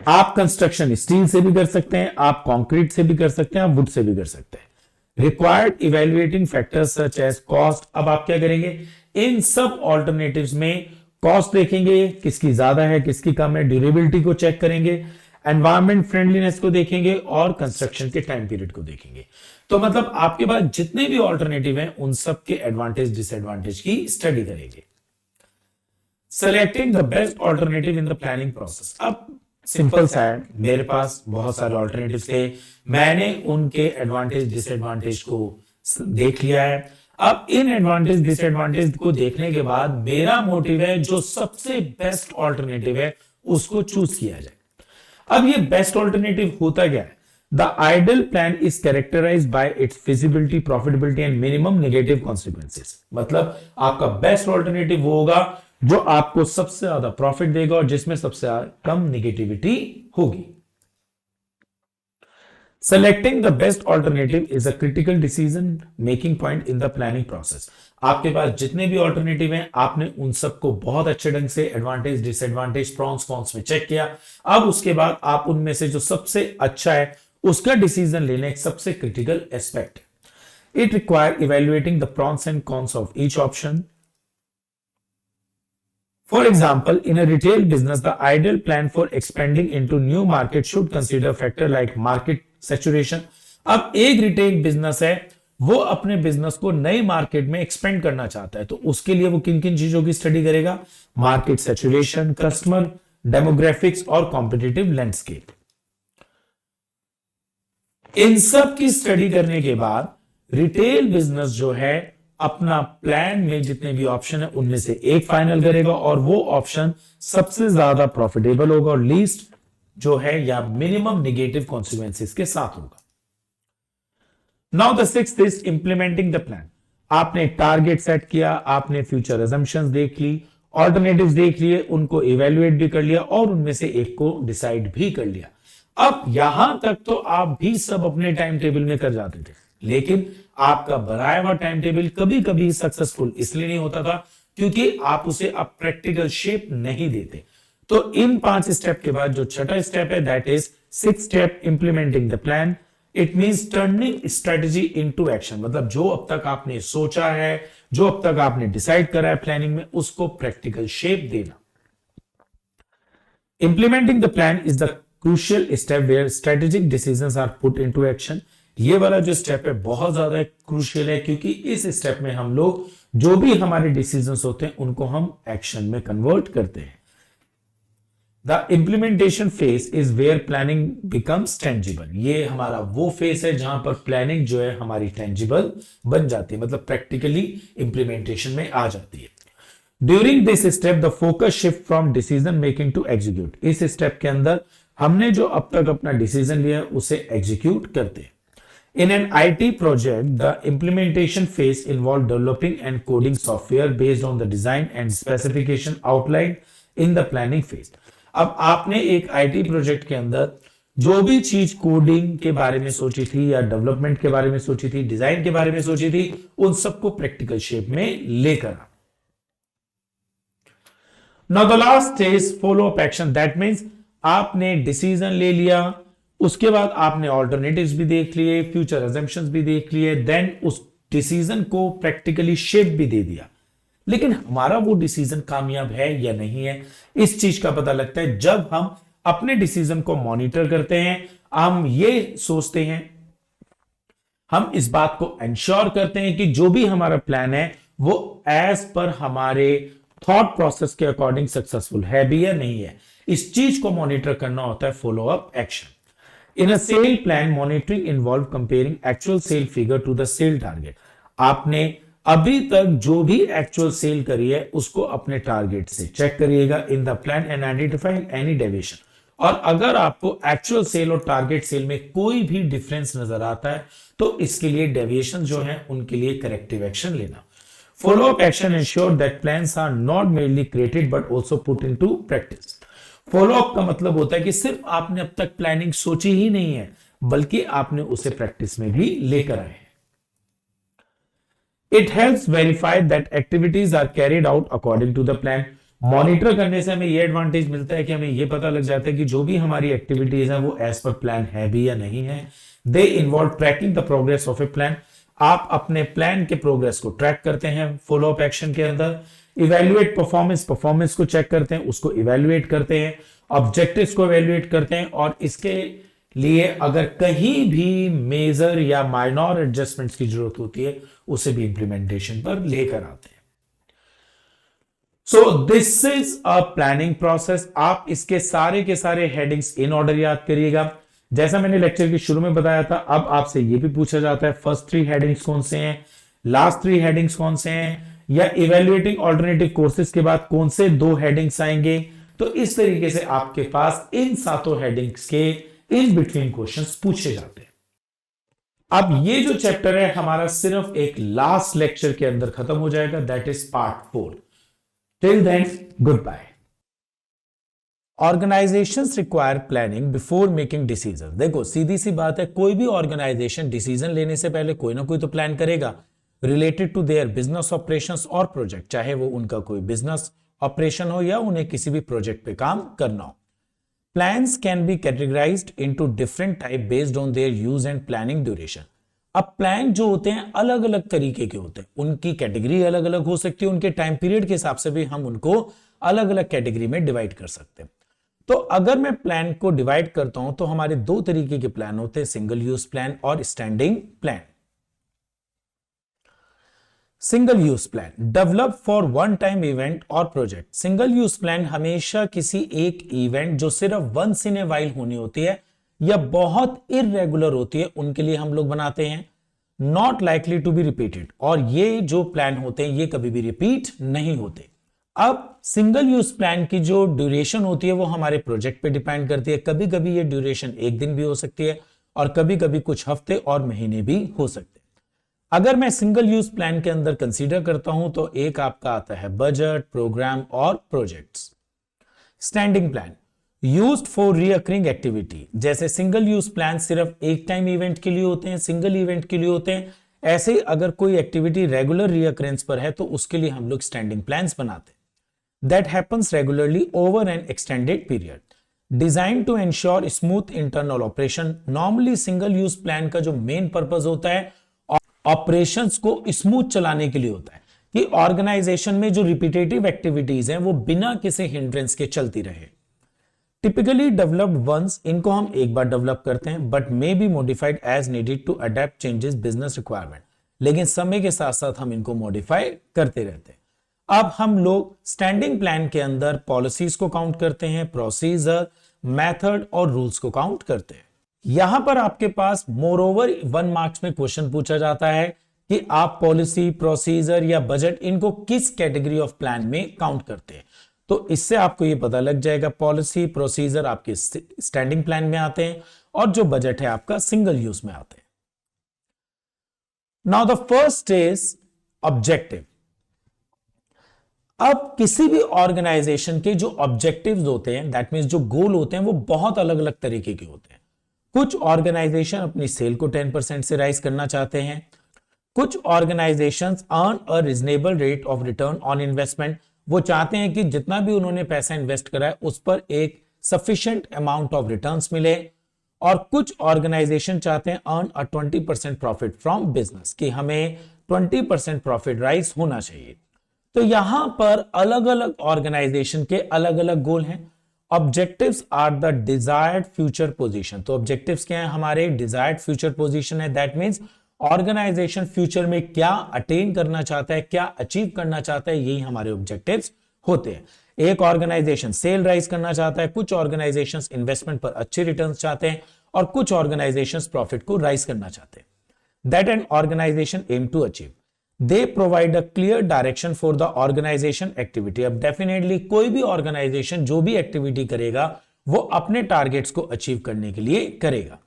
आप कंस्ट्रक्शन स्टील से भी कर सकते हैं, आप कंक्रीट से भी कर सकते हैं, आप वुड से भी कर सकते हैं। Required evaluating factors such as cost. अब आप क्या करेंगे? इन सब ऑल्टरनेटिव्स में कॉस्ट देखेंगे, किसकी ज्यादा है किसकी कम है, ड्यूरेबिलिटी को चेक करेंगे, एनवायरमेंट फ्रेंडलीनेस को देखेंगे और कंस्ट्रक्शन के टाइम पीरियड को देखेंगे। तो मतलब आपके पास जितने भी ऑल्टरनेटिव हैं उन सब के एडवांटेज डिसएडवांटेज की स्टडी करेंगे। Selecting the best alternative in the planning process. अब सिंपल सा है, मेरे पास बहुत सारे ऑल्टरनेटिव थे, मैंने उनके एडवांटेज डिसएडवांटेज को देख लिया है। अब इन एडवांटेज डिसएडवांटेज को देखने के बाद मेरा मोटिव है जो सबसे बेस्ट ऑल्टरनेटिव है उसको चूज किया जाए। अब ये बेस्ट ऑल्टरनेटिव होता क्या है? The ideal plan is characterised by its feasibility, profitability and minimum negative consequences. मतलब आपका बेस्ट ऑल्टरनेटिव वो होगा जो आपको सबसे ज्यादा प्रॉफिट देगा और जिसमें सबसे कम नेगेटिविटी होगी। Selecting the best alternative is a critical decision making point in the planning process. आपके पास जितने भी ऑल्टरनेटिव हैं आपने उन सबको बहुत अच्छे ढंग से एडवांटेज डिसएडवांटेज प्रॉन्स कॉन्स में चेक किया। अब उसके बाद आप उनमें से जो सबसे अच्छा है उसका डिसीजन लेना एक सबसे critical aspect. It require evaluating the prawns and cons of each option. For example, in a retail business, the ideal plan for expanding into new market should consider factor like market saturation. अब एक retail business है, वो अपने business को नई market में expand करना चाहता है, तो उसके लिए वो किन किन चीजों की स्टडी करेगा? मार्केट सैचुरेशन, कस्टमर डेमोग्राफिक्स और कॉम्पिटिटिव लैंडस्केप। इन सब की स्टडी करने के बाद रिटेल बिजनेस जो है अपना प्लान में जितने भी ऑप्शन है उनमें से एक फाइनल करेगा और वो ऑप्शन सबसे ज्यादा प्रॉफिटेबल होगा और लीस्ट जो है या मिनिमम नेगेटिव कॉन्सिक्वेंसेस के साथ होगा। Now the sixth is implementing the plan. आपने टारगेट सेट किया, आपने फ्यूचर अजम्पशंस देख ली, ऑल्टरनेटिव्स देख लिए, उनको इवेल्युएट भी कर लिया और उनमें से एक को डिसाइड भी कर लिया। अब यहां तक तो आप भी सब अपने टाइम टेबल में कर जाते थे, लेकिन आपका बनाया हुआ टाइम टेबल कभी कभी सक्सेसफुल इसलिए नहीं होता था क्योंकि आप उसे अब प्रैक्टिकल शेप नहीं देते। तो इन 5 स्टेप के बाद जो छठा स्टेप है that is 6th step implementing the plan. It means turning strategy into action. मतलब जो अब तक आपने सोचा है, जो अब तक आपने डिसाइड करा है प्लानिंग में, उसको प्रैक्टिकल शेप देना। Implementing the plan is the crucial step where strategic decisions are put into action. ये वाला जो स्टेप है बहुत ज्यादा क्रूशियल है क्योंकि इस स्टेप में हम लोग जो भी हमारे डिसीजंस होते हैं उनको हम एक्शन में कन्वर्ट करते हैं। The implementation phase is where planning becomes tangible. ये हमारा वो फेज है जहां पर प्लानिंग जो है हमारी टेंजिबल बन जाती है, मतलब प्रैक्टिकली इंप्लीमेंटेशन में आ जाती है। During this step the focus shift from decision making to execute. इस स्टेप के अंदर हमने जो अब तक अपना डिसीजन लिया उसे एग्जीक्यूट करते हैं। In an IT project, the implementation phase involved developing and coding software based on the design and specification outlined in the planning phase. अब आपने एक IT प्रोजेक्ट के अंदर जो भी चीज कोडिंग के बारे में सोची थी या डेवलपमेंट के बारे में सोची थी, डिजाइन के बारे में सोची थी, उन सबको प्रैक्टिकल शेप में लेकर। Now the last is follow up action. That means आपने डिसीजन ले लिया, उसके बाद आपने ऑल्टरनेटिव्स भी देख लिए, फ्यूचर अजम्पशंस भी देख लिए, देन उस डिसीजन को प्रैक्टिकली शेप भी दे दिया। लेकिन हमारा वो डिसीजन कामयाब है या नहीं है, इस चीज का पता लगता है जब हम अपने डिसीजन को मॉनिटर करते हैं। हम ये सोचते हैं, हम इस बात को इंश्योर करते हैं कि जो भी हमारा प्लान है वो एज पर हमारे थॉट प्रोसेस के अकॉर्डिंग सक्सेसफुल है भी या नहीं है। इस चीज को मॉनिटर करना होता है follow up action. In a sale plan, monitoring involve comparing actual sale figure to the sale target. आपने अभी तक जो भी एक्चुअल सेल करी है उसको अपने टारगेट से चेक करिएगा in the plan and identify any deviation. और अगर आपको एक्चुअल सेल और टारगेट सेल में कोई भी डिफरेंस नजर आता है तो इसके लिए डेविएशन जो है उनके लिए करेक्टिव एक्शन लेना। Follow up action ensure that plans are not merely created but also put into practice. Follow up का मतलब होता है कि सिर्फ आपने अब तक प्लानिंग सोची ही नहीं है बल्कि आपने उसे प्रैक्टिस में भी लेकर आए हैं। It helps verify that activities are carried out according to the plan. Monitor करने से हमें यह एडवांटेज मिलता है कि हमें यह पता लग जाता है कि जो भी हमारी एक्टिविटीज है वो एज पर प्लान है भी या नहीं है। They involve tracking the progress of A plan. आप अपने प्लान के प्रोग्रेस को ट्रैक करते हैं फॉलो अप एक्शन के अंदर। इवेल्युएट परफॉर्मेंस, परफॉर्मेंस को चेक करते हैं, उसको इवेल्युएट करते हैं, ऑब्जेक्टिव्स को इवेल्युएट करते हैं, और इसके लिए अगर कहीं भी मेजर या माइनर एडजस्टमेंट्स की जरूरत होती है उसे भी इंप्लीमेंटेशन पर लेकर आते हैं। So this is a planning process. आप इसके सारे के सारे हेडिंग्स इन ऑर्डर याद करिएगा। जैसा मैंने लेक्चर के शुरू में बताया था, अब आपसे यह भी पूछा जाता है फर्स्ट 3 हेडिंग्स कौन से हैं, लास्ट 3 हेडिंग्स कौन से हैं, या इवेल्युएटिंग ऑल्टरनेटिव कोर्सेज के बाद कौन से 2 हेडिंग्स आएंगे। तो इस तरीके से आपके पास इन 7 हेडिंग्स के इन बिटवीन क्वेश्चंस पूछे जाते हैं। अब ये जो चैप्टर है हमारा सिर्फ एक लास्ट लेक्चर के अंदर खत्म हो जाएगा, that is part 4। Till then, goodbye. Organisations require planning before making decision. देखो सीधी सी बात है, कोई भी ऑर्गेनाइजेशन डिसीजन लेने से पहले कोई ना कोई तो प्लान करेगा related to their business operations और प्रोजेक्ट, चाहे वो उनका कोई बिजनेस ऑपरेशन हो या उन्हें किसी भी प्रोजेक्ट पे काम करना हो। Plans can be categorised into different type based on their use and planning duration. अब प्लान जो होते हैं अलग अलग तरीके के होते हैं, उनकी कैटेगरी अलग अलग हो सकती है, उनके टाइम पीरियड के हिसाब से भी हम उनको अलग अलग कैटेगरी में डिवाइड कर सकते हैं। तो अगर मैं प्लान को डिवाइड करता हूं तो हमारे 2 तरीके के प्लान होते हैं, सिंगल यूज प्लान और standing plan. Single use plan develop for one time event और प्रोजेक्ट। सिंगल यूज प्लान हमेशा किसी एक इवेंट जो सिर्फ वंस इन ए वाइल होनी होती है या बहुत इररेगुलर होती है उनके लिए हम लोग बनाते हैं, not likely to be repeated. और ये जो प्लान होते हैं ये कभी भी रिपीट नहीं होते। अब सिंगल यूज प्लान की जो ड्यूरेशन होती है वो हमारे प्रोजेक्ट पे डिपेंड करती है। कभी कभी ये ड्यूरेशन 1 दिन भी हो सकती है और कभी कभी कुछ हफ्ते और महीने भी हो सकते हैं। अगर मैं सिंगल यूज प्लान के अंदर कंसीडर करता हूं तो एक आपका आता है बजट, प्रोग्राम और projects. Standing plan used for recurring activity. जैसे सिंगल यूज प्लान सिर्फ एक टाइम इवेंट के लिए होते हैं, सिंगल इवेंट के लिए होते हैं, ऐसे अगर कोई एक्टिविटी रेगुलर रीअकरेंस पर है तो उसके लिए हम लोग स्टैंडिंग प्लान्स बनाते हैं। That happens regularly over an extended period. Designed to ensure smooth internal operation. Normally single use plan का जो मेन पर्पस होता है ऑपरेशंस को स्मूथ चलाने के लिए होता है कि ऑर्गेनाइजेशन में जो रिपीटेटिव एक्टिविटीज हैं वो बिना किसी हिंड्रेंस के चलती रहे। टिपिकली डेवलप्ड वंस, इनको हम एक बार डेवलप करते हैं but may be modified as needed to adapt changes business requirement. लेकिन समय के साथ साथ हम इनको मॉडिफाई करते रहते हैं। अब हम लोग स्टैंडिंग प्लान के अंदर पॉलिसीज को काउंट करते हैं, प्रोसीजर, मेथड और रूल्स को काउंट करते हैं। यहां पर आपके पास मोर ओवर 1 मार्क्स में क्वेश्चन पूछा जाता है कि आप पॉलिसी, प्रोसीजर या बजट इनको किस कैटेगरी ऑफ प्लान में काउंट करते हैं। तो इससे आपको यह पता लग जाएगा पॉलिसी, प्रोसीजर आपके स्टैंडिंग प्लान में आते हैं और जो बजट है आपका सिंगल यूज में आते हैं। Now the first is objective. अब किसी भी ऑर्गेनाइजेशन के जो ऑब्जेक्टिव्स होते हैं, दैट मींस जो गोल होते हैं, वो बहुत अलग अलग तरीके के होते हैं। कुछ ऑर्गेनाइजेशन अपनी सेल को 10% से राइज करना चाहते हैं। कुछ organisations earn a reasonable rate of return on investment. वो चाहते हैं कि जितना भी उन्होंने पैसा इन्वेस्ट करा है उस पर एक सफिशिएंट अमाउंट ऑफ रिटर्न्स मिले। और कुछ ऑर्गेनाइजेशन चाहते हैं earn a 20% profit from business, कि हमें 20% प्रॉफिट राइज होना चाहिए। तो यहां पर अलग अलग ऑर्गेनाइजेशन के अलग अलग गोल हैं। Objectives are the desired future position. तो ऑब्जेक्टिव्स क्या है हमारे? डिजायर्ड फ्यूचर पोजीशन है। दैट मींस ऑर्गेनाइजेशन फ्यूचर में क्या अटेन करना चाहता है, क्या अचीव करना चाहता है, यही हमारे ऑब्जेक्टिव्स होते हैं। एक ऑर्गेनाइजेशन सेल राइज करना चाहता है, कुछ ऑर्गेनाइजेशंस इन्वेस्टमेंट पर अच्छे रिटर्न्स चाहते हैं और कुछ ऑर्गेनाइजेशंस प्रॉफिट को राइज करना चाहते हैं। That an organisation aim to achieve. They provide a clear direction for the organization activity. अब डेफिनेटली कोई भी ऑर्गेनाइजेशन जो भी एक्टिविटी करेगा वो अपने टारगेट्स को अचीव करने के लिए करेगा।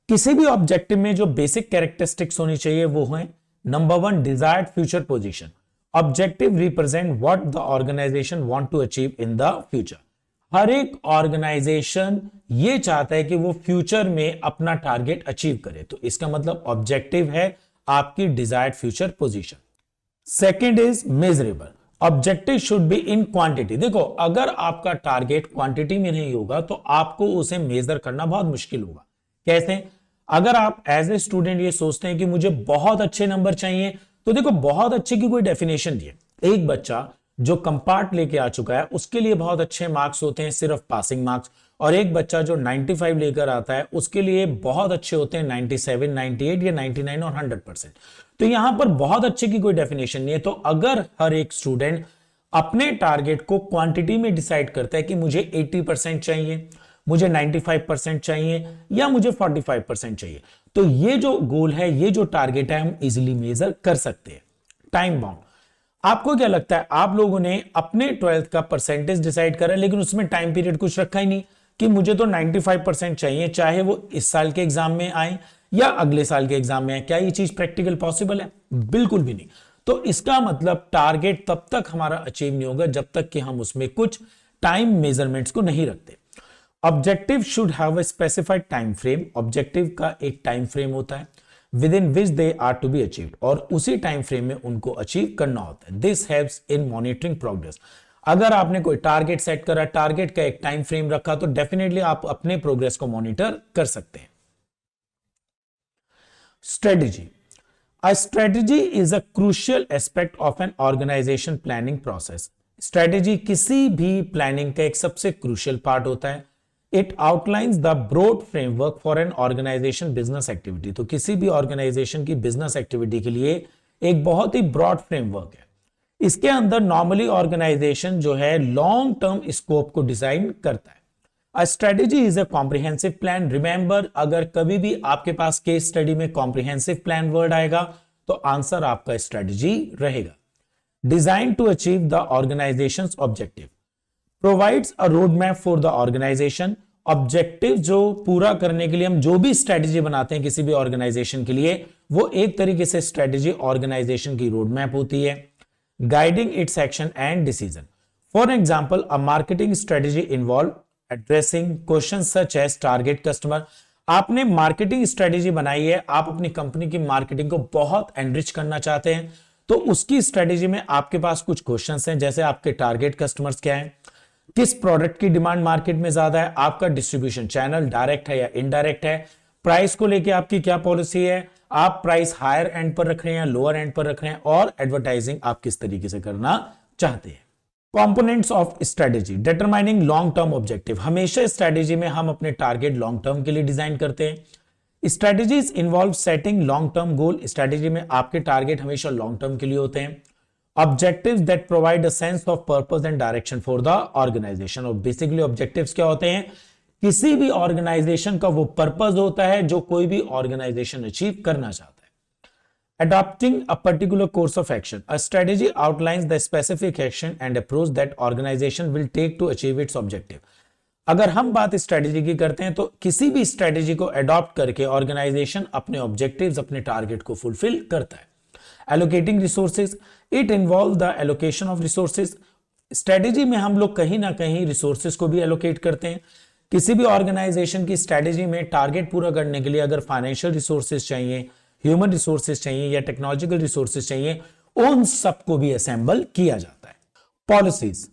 किसी भी ऑब्जेक्टिव में जो बेसिक कैरेक्टरिस्टिक्स होनी चाहिए वो है, number 1 desired future position. Objective represent what the organization want to achieve in the future. हर एक ऑर्गेनाइजेशन ये चाहता है कि वो फ्यूचर में अपना टारगेट अचीव करे, तो इसका मतलब ऑब्जेक्टिव है आपकी desired future position. Second is measurable. Objective should be in quantity. देखो अगर आपका टारगेट क्वांटिटी में नहीं होगा तो आपको उसे मेजर करना बहुत मुश्किल होगा। कैसे? अगर आप एज ए स्टूडेंट ये सोचते हैं कि मुझे बहुत अच्छे नंबर चाहिए, तो देखो बहुत अच्छे की कोई डेफिनेशन नहीं है। एक बच्चा जो कंपार्ट लेके आ चुका है उसके लिए बहुत अच्छे मार्क्स होते हैं, सिर्फ पासिंग मार्क्स, और एक बच्चा जो 95 लेकर आता है उसके लिए बहुत अच्छे होते हैं 97, 98 या 99 और 100%। तो यहां पर बहुत अच्छे की कोई डेफिनेशन नहीं है। तो अगर हर एक स्टूडेंट अपने टारगेट को क्वांटिटी में डिसाइड करता है कि मुझे 80% चाहिए, मुझे 95% चाहिए या मुझे 45% चाहिए, तो ये जो गोल है, ये जो टारगेट है, हम इजीली मेजर कर सकते हैं। टाइम बाउंड, आपको क्या लगता है, आप लोगों ने अपने 12th का परसेंटेज डिसाइड करा लेकिन उसमें टाइम पीरियड कुछ रखा ही नहीं कि मुझे तो 95% चाहिए, चाहे वो इस साल के एग्जाम में आए या अगले साल के एग्जाम में आए। क्या ये चीज प्रैक्टिकल पॉसिबल है? बिल्कुल भी नहीं। तो इसका मतलब टारगेट तब तक हमारा अचीव नहीं होगा जब तक कि हम उसमें कुछ टाइम मेजरमेंट्स को नहीं रखते। Objective should have a specified time frame, objective का एक टाइम फ्रेम होता है within which they are to be achieved, और उसी टाइम फ्रेम में उनको अचीव करना होता है। This helps in monitoring progress. अगर आपने कोई टारगेट सेट करा, टारगेट का एक टाइम फ्रेम रखा, तो डेफिनेटली आप अपने प्रोग्रेस को मॉनिटर कर सकते हैं। Strategy, a strategy is a crucial aspect of an organization planning process. Strategy किसी भी प्लानिंग का एक सबसे क्रूशियल पार्ट होता है। It outlines the broad framework for an organisation business activity. तो किसी भी ऑर्गेनाइजेशन की बिजनेस एक्टिविटी के लिए एक बहुत ही ब्रॉड फ्रेमवर्क है। इसके अंदर नॉर्मली ऑर्गेनाइजेशन जो है लॉन्ग टर्म स्कोप को डिजाइन करता है। A strategy is a comprehensive plan. Remember, अगर कभी भी आपके पास केस स्टडी में comprehensive plan वर्ड आएगा तो आंसर आपका स्ट्रेटेजी रहेगा। Designed to achieve the organization's objective. Provides a roadmap for the organization. Objective जो पूरा करने के लिए हम जो भी स्ट्रेटेजी बनाते हैं किसी भी ऑर्गेनाइजेशन के लिए, वो एक तरीके से स्ट्रेटेजी ऑर्गेनाइजेशन की रोड मैप होती है। Guiding its action and decision. For example, a marketing strategy involve addressing question such as target customer. आपने मार्केटिंग स्ट्रेटेजी बनाई है, आप अपनी कंपनी की मार्केटिंग को बहुत एनरिच करना चाहते हैं, तो उसकी स्ट्रेटेजी में आपके पास कुछ क्वेश्चंस हैं, जैसे आपके टारगेट कस्टमर्स क्या हैं, किस प्रोडक्ट की डिमांड मार्केट में ज्यादा है, आपका डिस्ट्रीब्यूशन चैनल डायरेक्ट है या इनडायरेक्ट है, प्राइस को लेकर आपकी क्या पॉलिसी है, आप प्राइस हायर एंड पर रख रहे हैं या लोअर एंड पर रख रहे हैं, और एडवर्टाइजिंग आप किस तरीके से करना चाहते हैं। Components of strategy, determining long term objective. हमेशा स्ट्रेटेजी में हम अपने टारगेट लॉन्ग टर्म के लिए डिजाइन करते हैं। Strategies involve setting long term goal. Strategy में आपके टारगेट हमेशा लॉन्ग टर्म के लिए होते हैं। Objectives that provide a sense of purpose and direction for the organisation. और बेसिकली ऑब्जेक्टिव्स क्या होते हैं? किसी भी ऑर्गेनाइजेशन का वो पर्पस होता है जो कोई भी ऑर्गेनाइजेशन अचीव करना चाहता है। Adopting a particular course of action. A strategy outlines the specific action and approach that organization will take to achieve its objective. अगर हम बात स्ट्रेटेजी की करते हैं तो किसी भी स्ट्रेटेजी को अडॉप्ट करके ऑर्गेनाइजेशन अपने ऑब्जेक्टिव्स, अपने टारगेट को फुलफिल करता है। Allocating resources, it involve the allocation of resources. Strategy में हम लोग कहीं ना कहीं रिसोर्सेज को भी एलोकेट करते हैं। किसी भी ऑर्गेनाइजेशन की स्ट्रेटेजी में टारगेट पूरा करने के लिए अगर फाइनेंशियल रिसोर्सेज चाहिए, ह्यूमन रिसोर्सेज चाहिए या टेक्नोलॉजिकल रिसोर्सेज चाहिए, उन सबको भी असेंबल किया जाता है। Policies,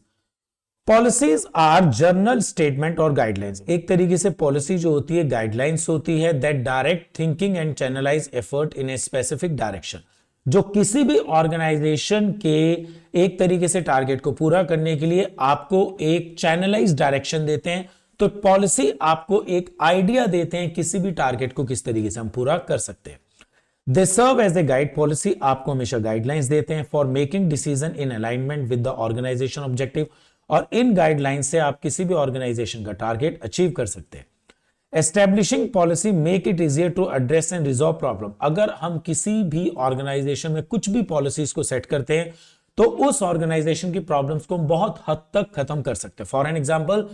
policies are general statement और गाइडलाइंस। एक तरीके से पॉलिसी जो होती है गाइडलाइंस होती है that direct thinking and channelise effort in a specific direction, जो किसी भी ऑर्गेनाइजेशन के एक तरीके से टारगेट को पूरा करने के लिए आपको एक चैनलाइज डायरेक्शन देते हैं। तो पॉलिसी आपको एक आइडिया देते हैं किसी भी टारगेट को किस तरीके से हम पूरा कर सकते हैं। They serve as a guide. Policy आपको हमेशा गाइडलाइंस देते हैं for making decision in alignment with the organization objective, और इन गाइडलाइन से आप किसी भी ऑर्गेनाइजेशन का टारगेट अचीव कर सकते हैं। Establishing policy make it easier to address and resolve problem. अगर हम किसी भी ऑर्गेनाइजेशन में कुछ भी पॉलिसीज को सेट करते हैं तो उस ऑर्गेनाइजेशन की प्रॉब्लम्स को बहुत हद तक खत्म कर सकते हैं। फॉर एन एग्जाम्पल,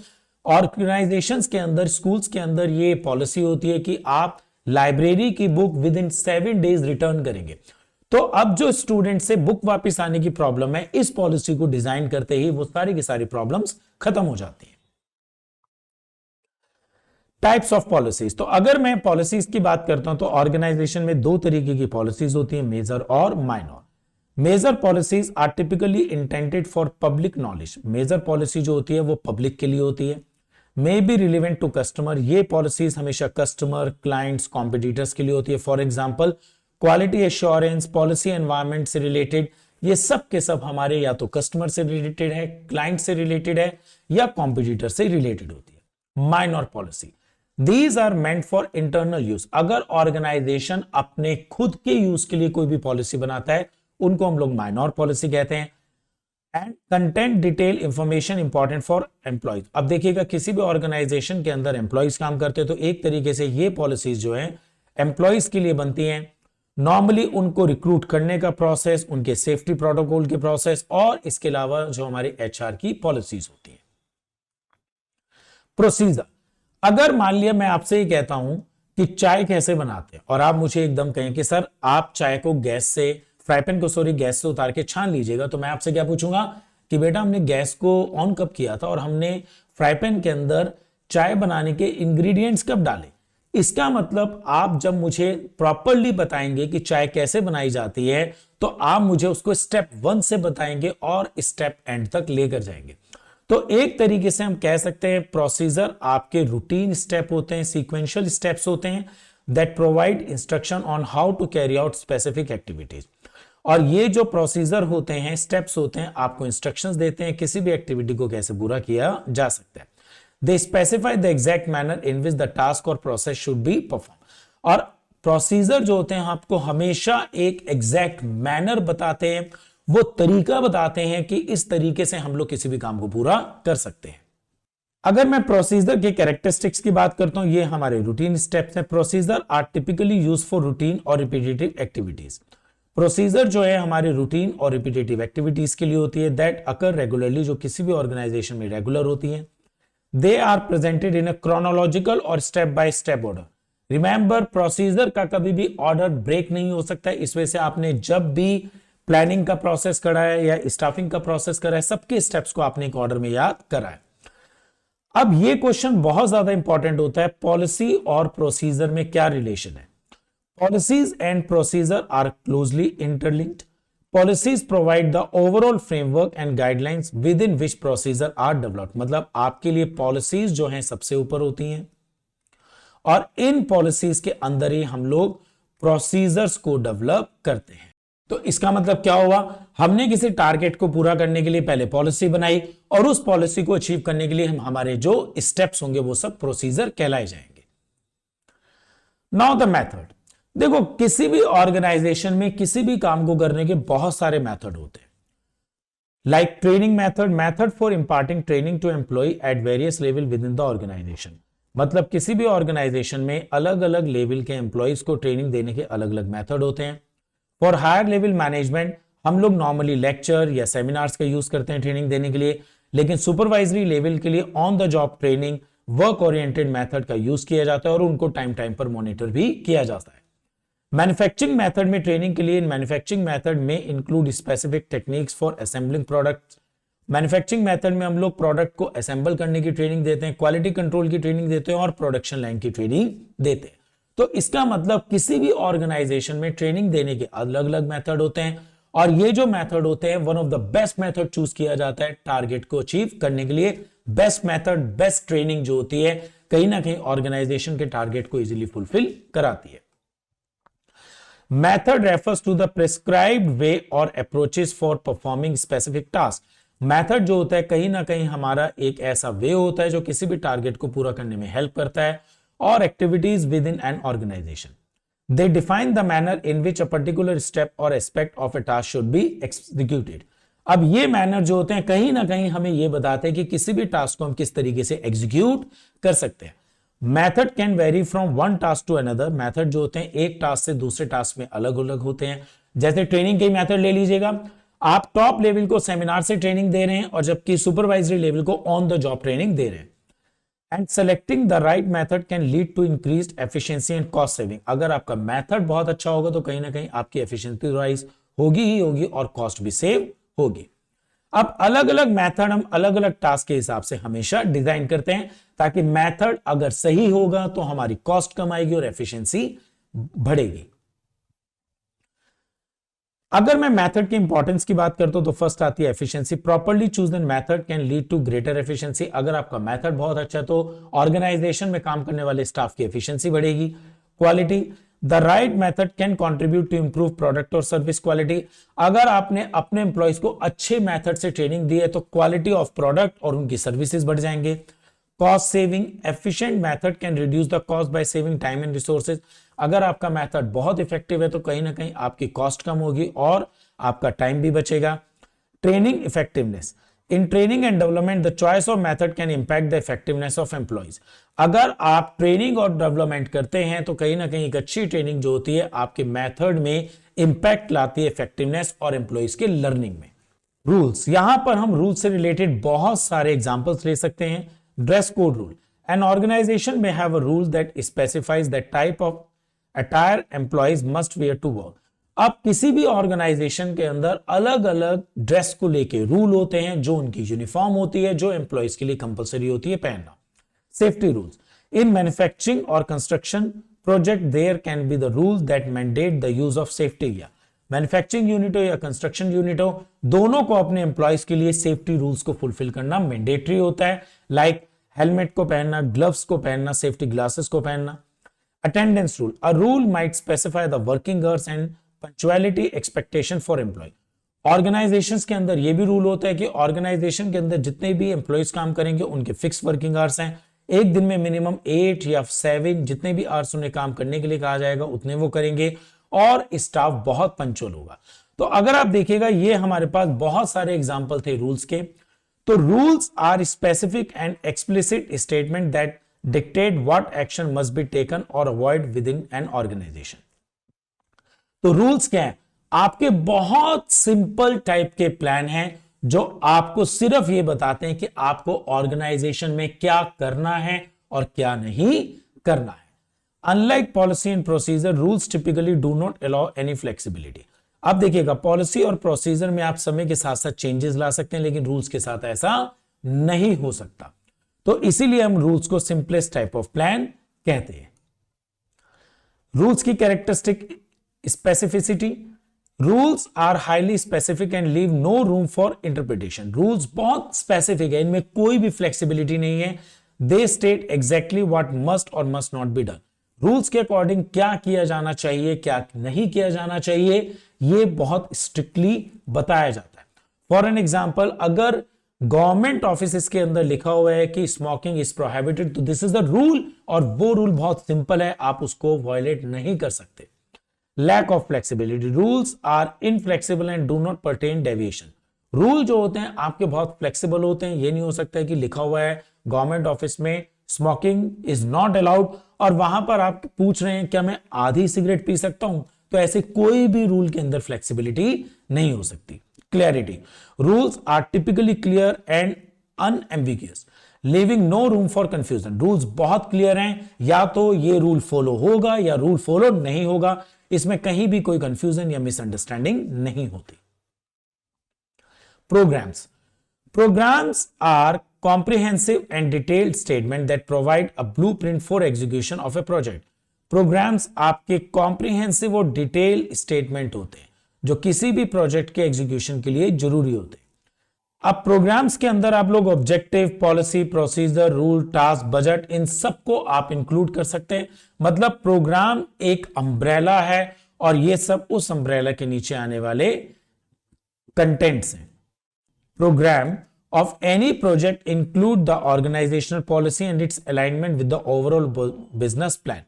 ऑर्गेनाइजेशंस के अंदर, स्कूल्स के अंदर ये पॉलिसी होती है कि आप लाइब्रेरी की book with in 7 days return करेंगे। तो अब जो स्टूडेंट से बुक वापस आने की प्रॉब्लम है, इस पॉलिसी को डिजाइन करते ही वो सारी की सारी प्रॉब्लम्स खत्म हो जाती है। टाइप्स ऑफ पॉलिसीज, तो अगर मैं पॉलिसीज की बात करता हूं तो ऑर्गेनाइजेशन में दो तरीके की पॉलिसीज होती है, मेजर और minor. Major policies are typically intended for public knowledge. Major policy जो होती है वो पब्लिक के लिए होती है। May be relevant to customer, ये पॉलिसीज हमेशा कस्टमर, क्लाइंट्स, कॉम्पिटिटर्स के लिए होती है। For example, quality assurance policy environment से रिलेटेड, ये सब के सब हमारे या तो कस्टमर से रिलेटेड है, क्लाइंट से रिलेटेड है, या कॉम्पिटिटर से रिलेटेड होती है। Minor policy, these are meant for internal use. अगर ऑर्गेनाइजेशन अपने खुद के यूज के लिए कोई भी पॉलिसी बनाता है, उनको हम लोग माइनर पॉलिसी कहते हैं। And content detail information important for employees. अब देखिएगा, किसी भी ऑर्गेनाइजेशन के अंदर एम्प्लॉयज काम करते हैं, तो एक तरीके से ये पॉलिसीज जो है एम्प्लॉयज के लिए बनती हैं। नॉर्मली उनको रिक्रूट करने का प्रोसेस, उनके सेफ्टी प्रोटोकॉल के प्रोसेस, और इसके अलावा जो हमारे एचआर की पॉलिसीज होती है। प्रोसीजर, अगर मान लिया मैं आपसे ये कहता हूं कि चाय कैसे बनाते हैं, और आप मुझे एकदम कहें कि सर आप चाय को गैस से, फ्राईपैन को गैस से उतार के छान लीजिएगा, तो मैं आपसे क्या पूछूंगा कि बेटा हमने गैस को ऑन कब किया था और हमने फ्राईपैन के अंदर चाय बनाने के इंग्रेडिएंट्स कब डाले। इसका मतलब आप जब मुझे प्रॉपरली बताएंगे कि चाय कैसे बनाई जाती है, तो आप मुझे उसको स्टेप 1 से बताएंगे और स्टेप एंड तक लेकर जाएंगे। तो एक तरीके से हम कह सकते हैं प्रोसीजर आपके रूटीन स्टेप होते हैं, सीक्वेंशियल स्टेप्स होते हैं that provide instruction on how to carry out specific activities. और ये जो प्रोसीजर होते हैं, स्टेप्स होते हैं, आपको इंस्ट्रक्शंस देते हैं किसी भी एक्टिविटी को कैसे पूरा किया जा सकता है। They specify the exact manner in which the task or process should be perform. और प्रोसीजर जो होते हैं आपको हमेशा एक एग्जैक्ट मैनर बताते हैं, वो तरीका बताते हैं कि इस तरीके से हम लोग किसी भी काम को पूरा कर सकते हैं। अगर मैं प्रोसीजर के कैरेक्टरिस्टिक्स की बात करता हूं, ये हमारे रूटीन स्टेप्स हैं। Procedure are typically use for routine और रिपीटेटिव एक्टिविटीज। प्रोसीजर जो है हमारे रूटीन और रिपीटेटिव एक्टिविटीज के लिए होती है दैट अकर रेगुलरली, जो किसी भी ऑर्गेनाइजेशन में रेगुलर होती है। They are presented in a chronological or step by step order. Remember, procedure का कभी भी ऑर्डर ब्रेक नहीं हो सकता है। इस वजह से आपने जब भी प्लानिंग का प्रोसेस करा है या स्टाफिंग का प्रोसेस करा है, सबके स्टेप्स को आपने एक ऑर्डर में याद करा है। अब ये क्वेश्चन बहुत ज्यादा इंपॉर्टेंट होता है, पॉलिसी और प्रोसीजर में क्या रिलेशन है। Policies and procedure are closely interlinked. Policies provide the overall framework and guidelines within which procedure are developed. मतलब आपके लिए पॉलिसीज जो हैं सबसे ऊपर होती हैं, और इन पॉलिसीज के अंदर ही हम लोग प्रोसीजर्स को डेवलप करते हैं। तो इसका मतलब क्या हुआ, हमने किसी टारगेट को पूरा करने के लिए पहले पॉलिसी बनाई, और उस पॉलिसी को अचीव करने के लिए हमारे जो स्टेप्स होंगे वो सब प्रोसीजर कहलाए जाएंगे। Now the method. देखो, किसी भी ऑर्गेनाइजेशन में किसी भी काम को करने के बहुत सारे मेथड होते हैं। Like training method, method for imparting training to employ at various level within the organisation. मतलब किसी भी ऑर्गेनाइजेशन में अलग अलग लेवल के एम्प्लॉयज को ट्रेनिंग देने के अलग अलग मेथड होते हैं। फॉर हायर लेवल मैनेजमेंट हम लोग नॉर्मली लेक्चर या सेमिनार्स का यूज करते हैं ट्रेनिंग देने के लिए, लेकिन सुपरवाइजरी लेवल के लिए on the job training, work oriented method का यूज किया जाता है, और उनको टाइम टाइम पर मॉनिटर भी किया जाता है। मैन्युफैक्चरिंग मेथड में ट्रेनिंग के लिए मैन्युफैक्चरिंग मेथड में include specific techniques for assembling products. Manufacturing method में हम लोग प्रोडक्ट को असेंबल करने की ट्रेनिंग देते हैं, क्वालिटी कंट्रोल की ट्रेनिंग देते हैं, और प्रोडक्शन लाइन की ट्रेनिंग देते हैं। तो इसका मतलब किसी भी ऑर्गेनाइजेशन में ट्रेनिंग देने के अलग अलग मेथड होते हैं, और ये जो मेथड होते हैं one of the best method choose किया जाता है टारगेट को अचीव करने के लिए। बेस्ट मेथड, बेस्ट ट्रेनिंग जो होती है कहीं ना कहीं ऑर्गेनाइजेशन के टारगेट को इजीली फुलफिल कराती है। Method refers to the prescribed way or approaches for performing specific task. Method जो होता है कहीं ना कहीं हमारा एक ऐसा वे होता है जो किसी भी टारगेट को पूरा करने में हेल्प करता है, और activities within an organisation. They define the manner in which a particular step or aspect of a task should be executed. अब ये मैनर जो होते हैं कहीं ना कहीं हमें ये बताते हैं कि किसी भी टास्क को हम किस तरीके से एग्जीक्यूट कर सकते हैं। Method can vary from one task to another. Method जो होते हैं एक टास्क से दूसरे टास्क में अलग अलग होते हैं। जैसे ट्रेनिंग के मेथड ले लीजिएगा, आप टॉप लेवल को सेमिनार से ट्रेनिंग दे रहे हैं, और जबकि सुपरवाइजरी लेवल को ऑन द जॉब ट्रेनिंग दे रहे हैं। And selecting the right method can lead to increased efficiency and cost saving. अगर आपका मेथड बहुत अच्छा होगा तो कहीं ना कहीं आपकी एफिशिएंसी राइज होगी ही होगी, और कॉस्ट भी सेव होगी। अब अलग अलग मेथड हम अलग अलग टास्क के हिसाब से हमेशा डिजाइन करते हैं, ताकि मेथड अगर सही होगा तो हमारी कॉस्ट कम आएगी और एफिशिएंसी बढ़ेगी। अगर मैं मेथड की इंपॉर्टेंस की बात करता हूं तो फर्स्ट आती है efficiency. Properly chosen method can lead to greater efficiency. अगर आपका मेथड बहुत अच्छा है तो ऑर्गेनाइजेशन में काम करने वाले स्टाफ की एफिशिएंसी बढ़ेगी। Quality, the right method can contribute to improve product और सर्विस क्वालिटी। अगर आपने अपने एम्प्लॉयज को अच्छे मेथड से ट्रेनिंग दी है तो क्वालिटी ऑफ प्रोडक्ट और उनकी सर्विसेज बढ़ जाएंगे। Cost saving, efficient method can reduce the cost by saving time and resources. अगर आपका मेथड बहुत इफेक्टिव है तो कहीं ना कहीं आपकी कॉस्ट कम होगी और आपका टाइम भी बचेगा। Training effectiveness, in training and development the choice of method can impact the effectiveness of employees. अगर आप ट्रेनिंग और डेवलपमेंट करते हैं तो कहीं ना कहीं एक अच्छी ट्रेनिंग जो होती है आपके मेथड में इंपैक्ट लाती है इफेक्टिवनेस और एम्प्लॉयज के लर्निंग में। रूल्स, यहां पर हम रूल से रिलेटेड बहुत सारे एग्जांपल्स ले सकते हैं। Dress code rule, an organization may have a rule that specifies the type of attire employees must wear to work. अब किसी भी ऑर्गेनाइजेशन के अंदर अलग अलग ड्रेस को लेके रूल होते हैं जो उनकी यूनिफॉर्म होती है, जो एम्प्लॉयज के लिए कंपलसरी होती है पहनना। सेफ्टी रूल्स, इन मैन्युफैक्चरिंग और construction project there can be the rules that mandate the use of safety gear. Manufacturing unit हो या कंस्ट्रक्शन यूनिट हो, दोनों को अपने एम्प्लॉयज के लिए सेफ्टी रूल्स को फुलफिल करना मैंडेटरी होता है, लाइक हेलमेट को पहनना, ग्लव्स को पहनना, सेफ्टी ग्लासेस को पहनना। Attendance rule, a rule might specify the working hours and punctuality expectation for employ. Organisations के अंदर यह भी रूल होता है कि ऑर्गेनाइजेशन के अंदर जितने भी एम्प्लॉयज काम करेंगे उनके फिक्स वर्किंग आवर्स हैं। एक दिन में मिनिमम 8 या 7 जितने भी आवर्स उन्हें काम करने के लिए कहा जाएगा उतने वो करेंगे और स्टाफ बहुत पंक्चुअल होगा। तो अगर आप देखिएगा ये हमारे पास बहुत सारे एग्जांपल थे रूल्स के। तो rules are specific and explicit statement that dictate what action must be taken or avoid within an organization. तो रूल्स क्या है? आपके बहुत सिंपल टाइप के प्लान हैं जो आपको सिर्फ ये बताते हैं कि आपको ऑर्गेनाइजेशन में क्या करना है और क्या नहीं करना है। Unlike policy and procedure, rules typically do not allow any flexibility. अब देखिएगा, पॉलिसी और प्रोसीजर में आप समय के साथ साथ चेंजेस ला सकते हैं, लेकिन रूल्स के साथ ऐसा नहीं हो सकता। तो इसीलिए हम रूल्स को सिंपलेस्ट टाइप ऑफ प्लान कहते हैं। रूल्स की characteristic, specificity, rules are highly specific and leave no room for interpretation. Rules बहुत स्पेसिफिक है, इनमें कोई भी फ्लेक्सिबिलिटी नहीं है। They state exactly what must और must not be done. Rules के अकॉर्डिंग क्या किया जाना चाहिए, क्या नहीं किया जाना चाहिए, यह बहुत स्ट्रिक्टली बताया जाता है। फॉर एन एग्जाम्पल, अगर गवर्नमेंट ऑफिस के अंदर लिखा हुआ है कि स्मोकिंग इज प्रोहिबिटेड, तो दिस इज द रूल और वो रूल बहुत सिंपल है, आप उसको वायलेट नहीं कर सकते। Lack of flexibility, rules are inflexible and do not pertain deviation. Rule जो होते हैं आपके बहुत फ्लेक्सिबल होते हैं। ये नहीं हो सकता है कि लिखा हुआ है गवर्नमेंट ऑफिस में स्मोकिंग इज नॉट अलाउड और वहां पर आप पूछ रहे हैं क्या मैं आधी सिगरेट पी सकता हूं, तो ऐसे कोई भी रूल के अंदर फ्लेक्सिबिलिटी नहीं हो सकती। Clarity, rules are typically clear and unambiguous, leaving no room for confusion. Rules बहुत क्लियर हैं, या तो ये रूल फॉलो होगा या रूल फॉलो नहीं होगा, इसमें कहीं भी कोई कंफ्यूजन या मिसअंडरस्टैंडिंग नहीं होती। Programmes, programmes are comprehensive and detailed statement that provide a blueprint for execution of a project. Programs आपके comprehensive और detailed statement होते हैं जो किसी भी प्रोजेक्ट के एग्जीक्यूशन के लिए जरूरी होते हैं। अब प्रोग्राम्स के अंदर आप लोग objective, policy, procedure, rule, task, budget, इन सबको आप इंक्लूड कर सकते हैं। मतलब प्रोग्राम एक अम्ब्रेला है और ये सब उस अम्ब्रेला के नीचे आने वाले कंटेंट्स हैं। Programme of any project include the organizational policy and its alignment with the overall business plan.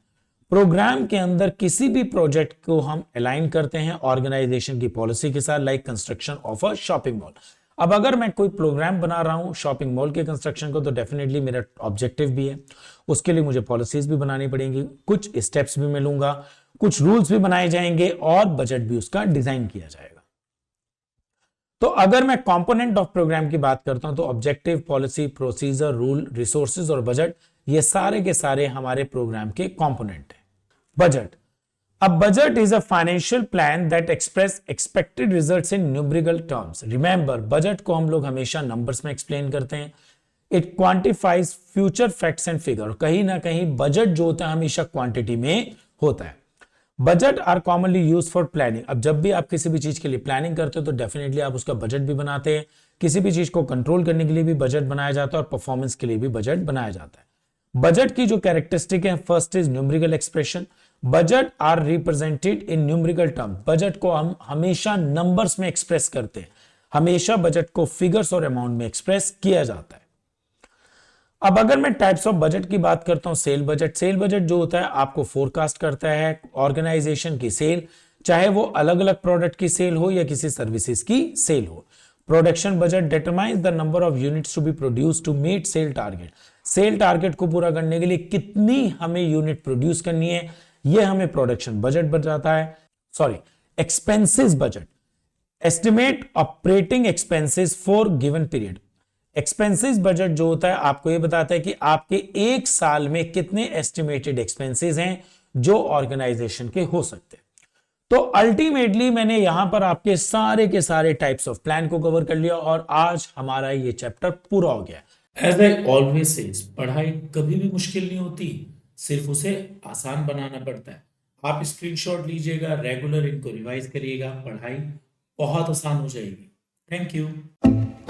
Programme के अंदर किसी भी प्रोजेक्ट को हम अलाइन करते हैं ऑर्गेनाइजेशन की पॉलिसी के साथ, like construction of a shopping mall. अब अगर मैं कोई प्रोग्राम बना रहा हूं शॉपिंग मॉल के कंस्ट्रक्शन को, तो डेफिनेटली मेरा ऑब्जेक्टिव भी है, उसके लिए मुझे पॉलिसीज भी बनानी पड़ेंगी, कुछ स्टेप्स भी मिलूंगा, कुछ रूल्स भी बनाए जाएंगे और बजट भी उसका डिजाइन किया जाएगा। तो अगर मैं कंपोनेंट ऑफ प्रोग्राम की बात करता हूं तो objective, policy, procedure, rule, resources और बजट, ये सारे के सारे हमारे प्रोग्राम के कंपोनेंट हैं। बजट, अब budget is a financial plan that express expected results in numerical terms. Remember, budget को हम लोग हमेशा नंबर्स में एक्सप्लेन करते हैं। It quantifies future facts and figure. कहीं ना कहीं बजट जो होता है हमेशा क्वांटिटी में होता है। Budget are commonly use for planning. अब जब भी आप किसी भी चीज के लिए प्लानिंग करते हो तो डेफिनेटली आप उसका बजट भी बनाते हैं। किसी भी चीज को कंट्रोल करने के लिए भी बजट बनाया जाता है और परफॉर्मेंस के लिए भी बजट बनाया जाता है। बजट की जो कैरेक्टरिस्टिक है, first is numerical expression. Budget are represented in numerical term, budget को हम हमेशा नंबर्स में एक्सप्रेस करते हैं, हमेशा बजट को फिगर्स और अमाउंट में एक्सप्रेस किया जाता है। अब अगर मैं टाइप्स ऑफ बजट की बात करता हूं, सेल बजट, सेल बजट जो होता है आपको फोरकास्ट करता है ऑर्गेनाइजेशन की सेल, चाहे वो अलग अलग प्रोडक्ट की सेल हो या किसी सर्विसेज की सेल हो। Production budget determines the number of units to be produce to meet sale target, sale target को पूरा करने के लिए कितनी हमें यूनिट प्रोड्यूस करनी है, यह हमें प्रोडक्शन बजट बताता है। Sorry, expenses budget, estimate operating expenses for given period, expenses budget जो होता है आपको यह बताता है कि आपके एक साल में कितने एस्टिमेटेड एक्सपेंसेस हैं जो ऑर्गेनाइजेशन के हो सकते हैं। तो अल्टीमेटली मैंने यहां पर आपके सारे के सारे टाइप्स ऑफ प्लान को कवर कर लिया और आज हमारा ये चैप्टर पूरा हो गया। एज आई ऑलवेज सेज, पढ़ाई कभी भी मुश्किल नहीं होती, सिर्फ उसे आसान बनाना पड़ता है। आप स्क्रीनशॉट लीजिएगा, रेगुलर इनको रिवाइज करिएगा, पढ़ाई बहुत आसान हो जाएगी। Thank you.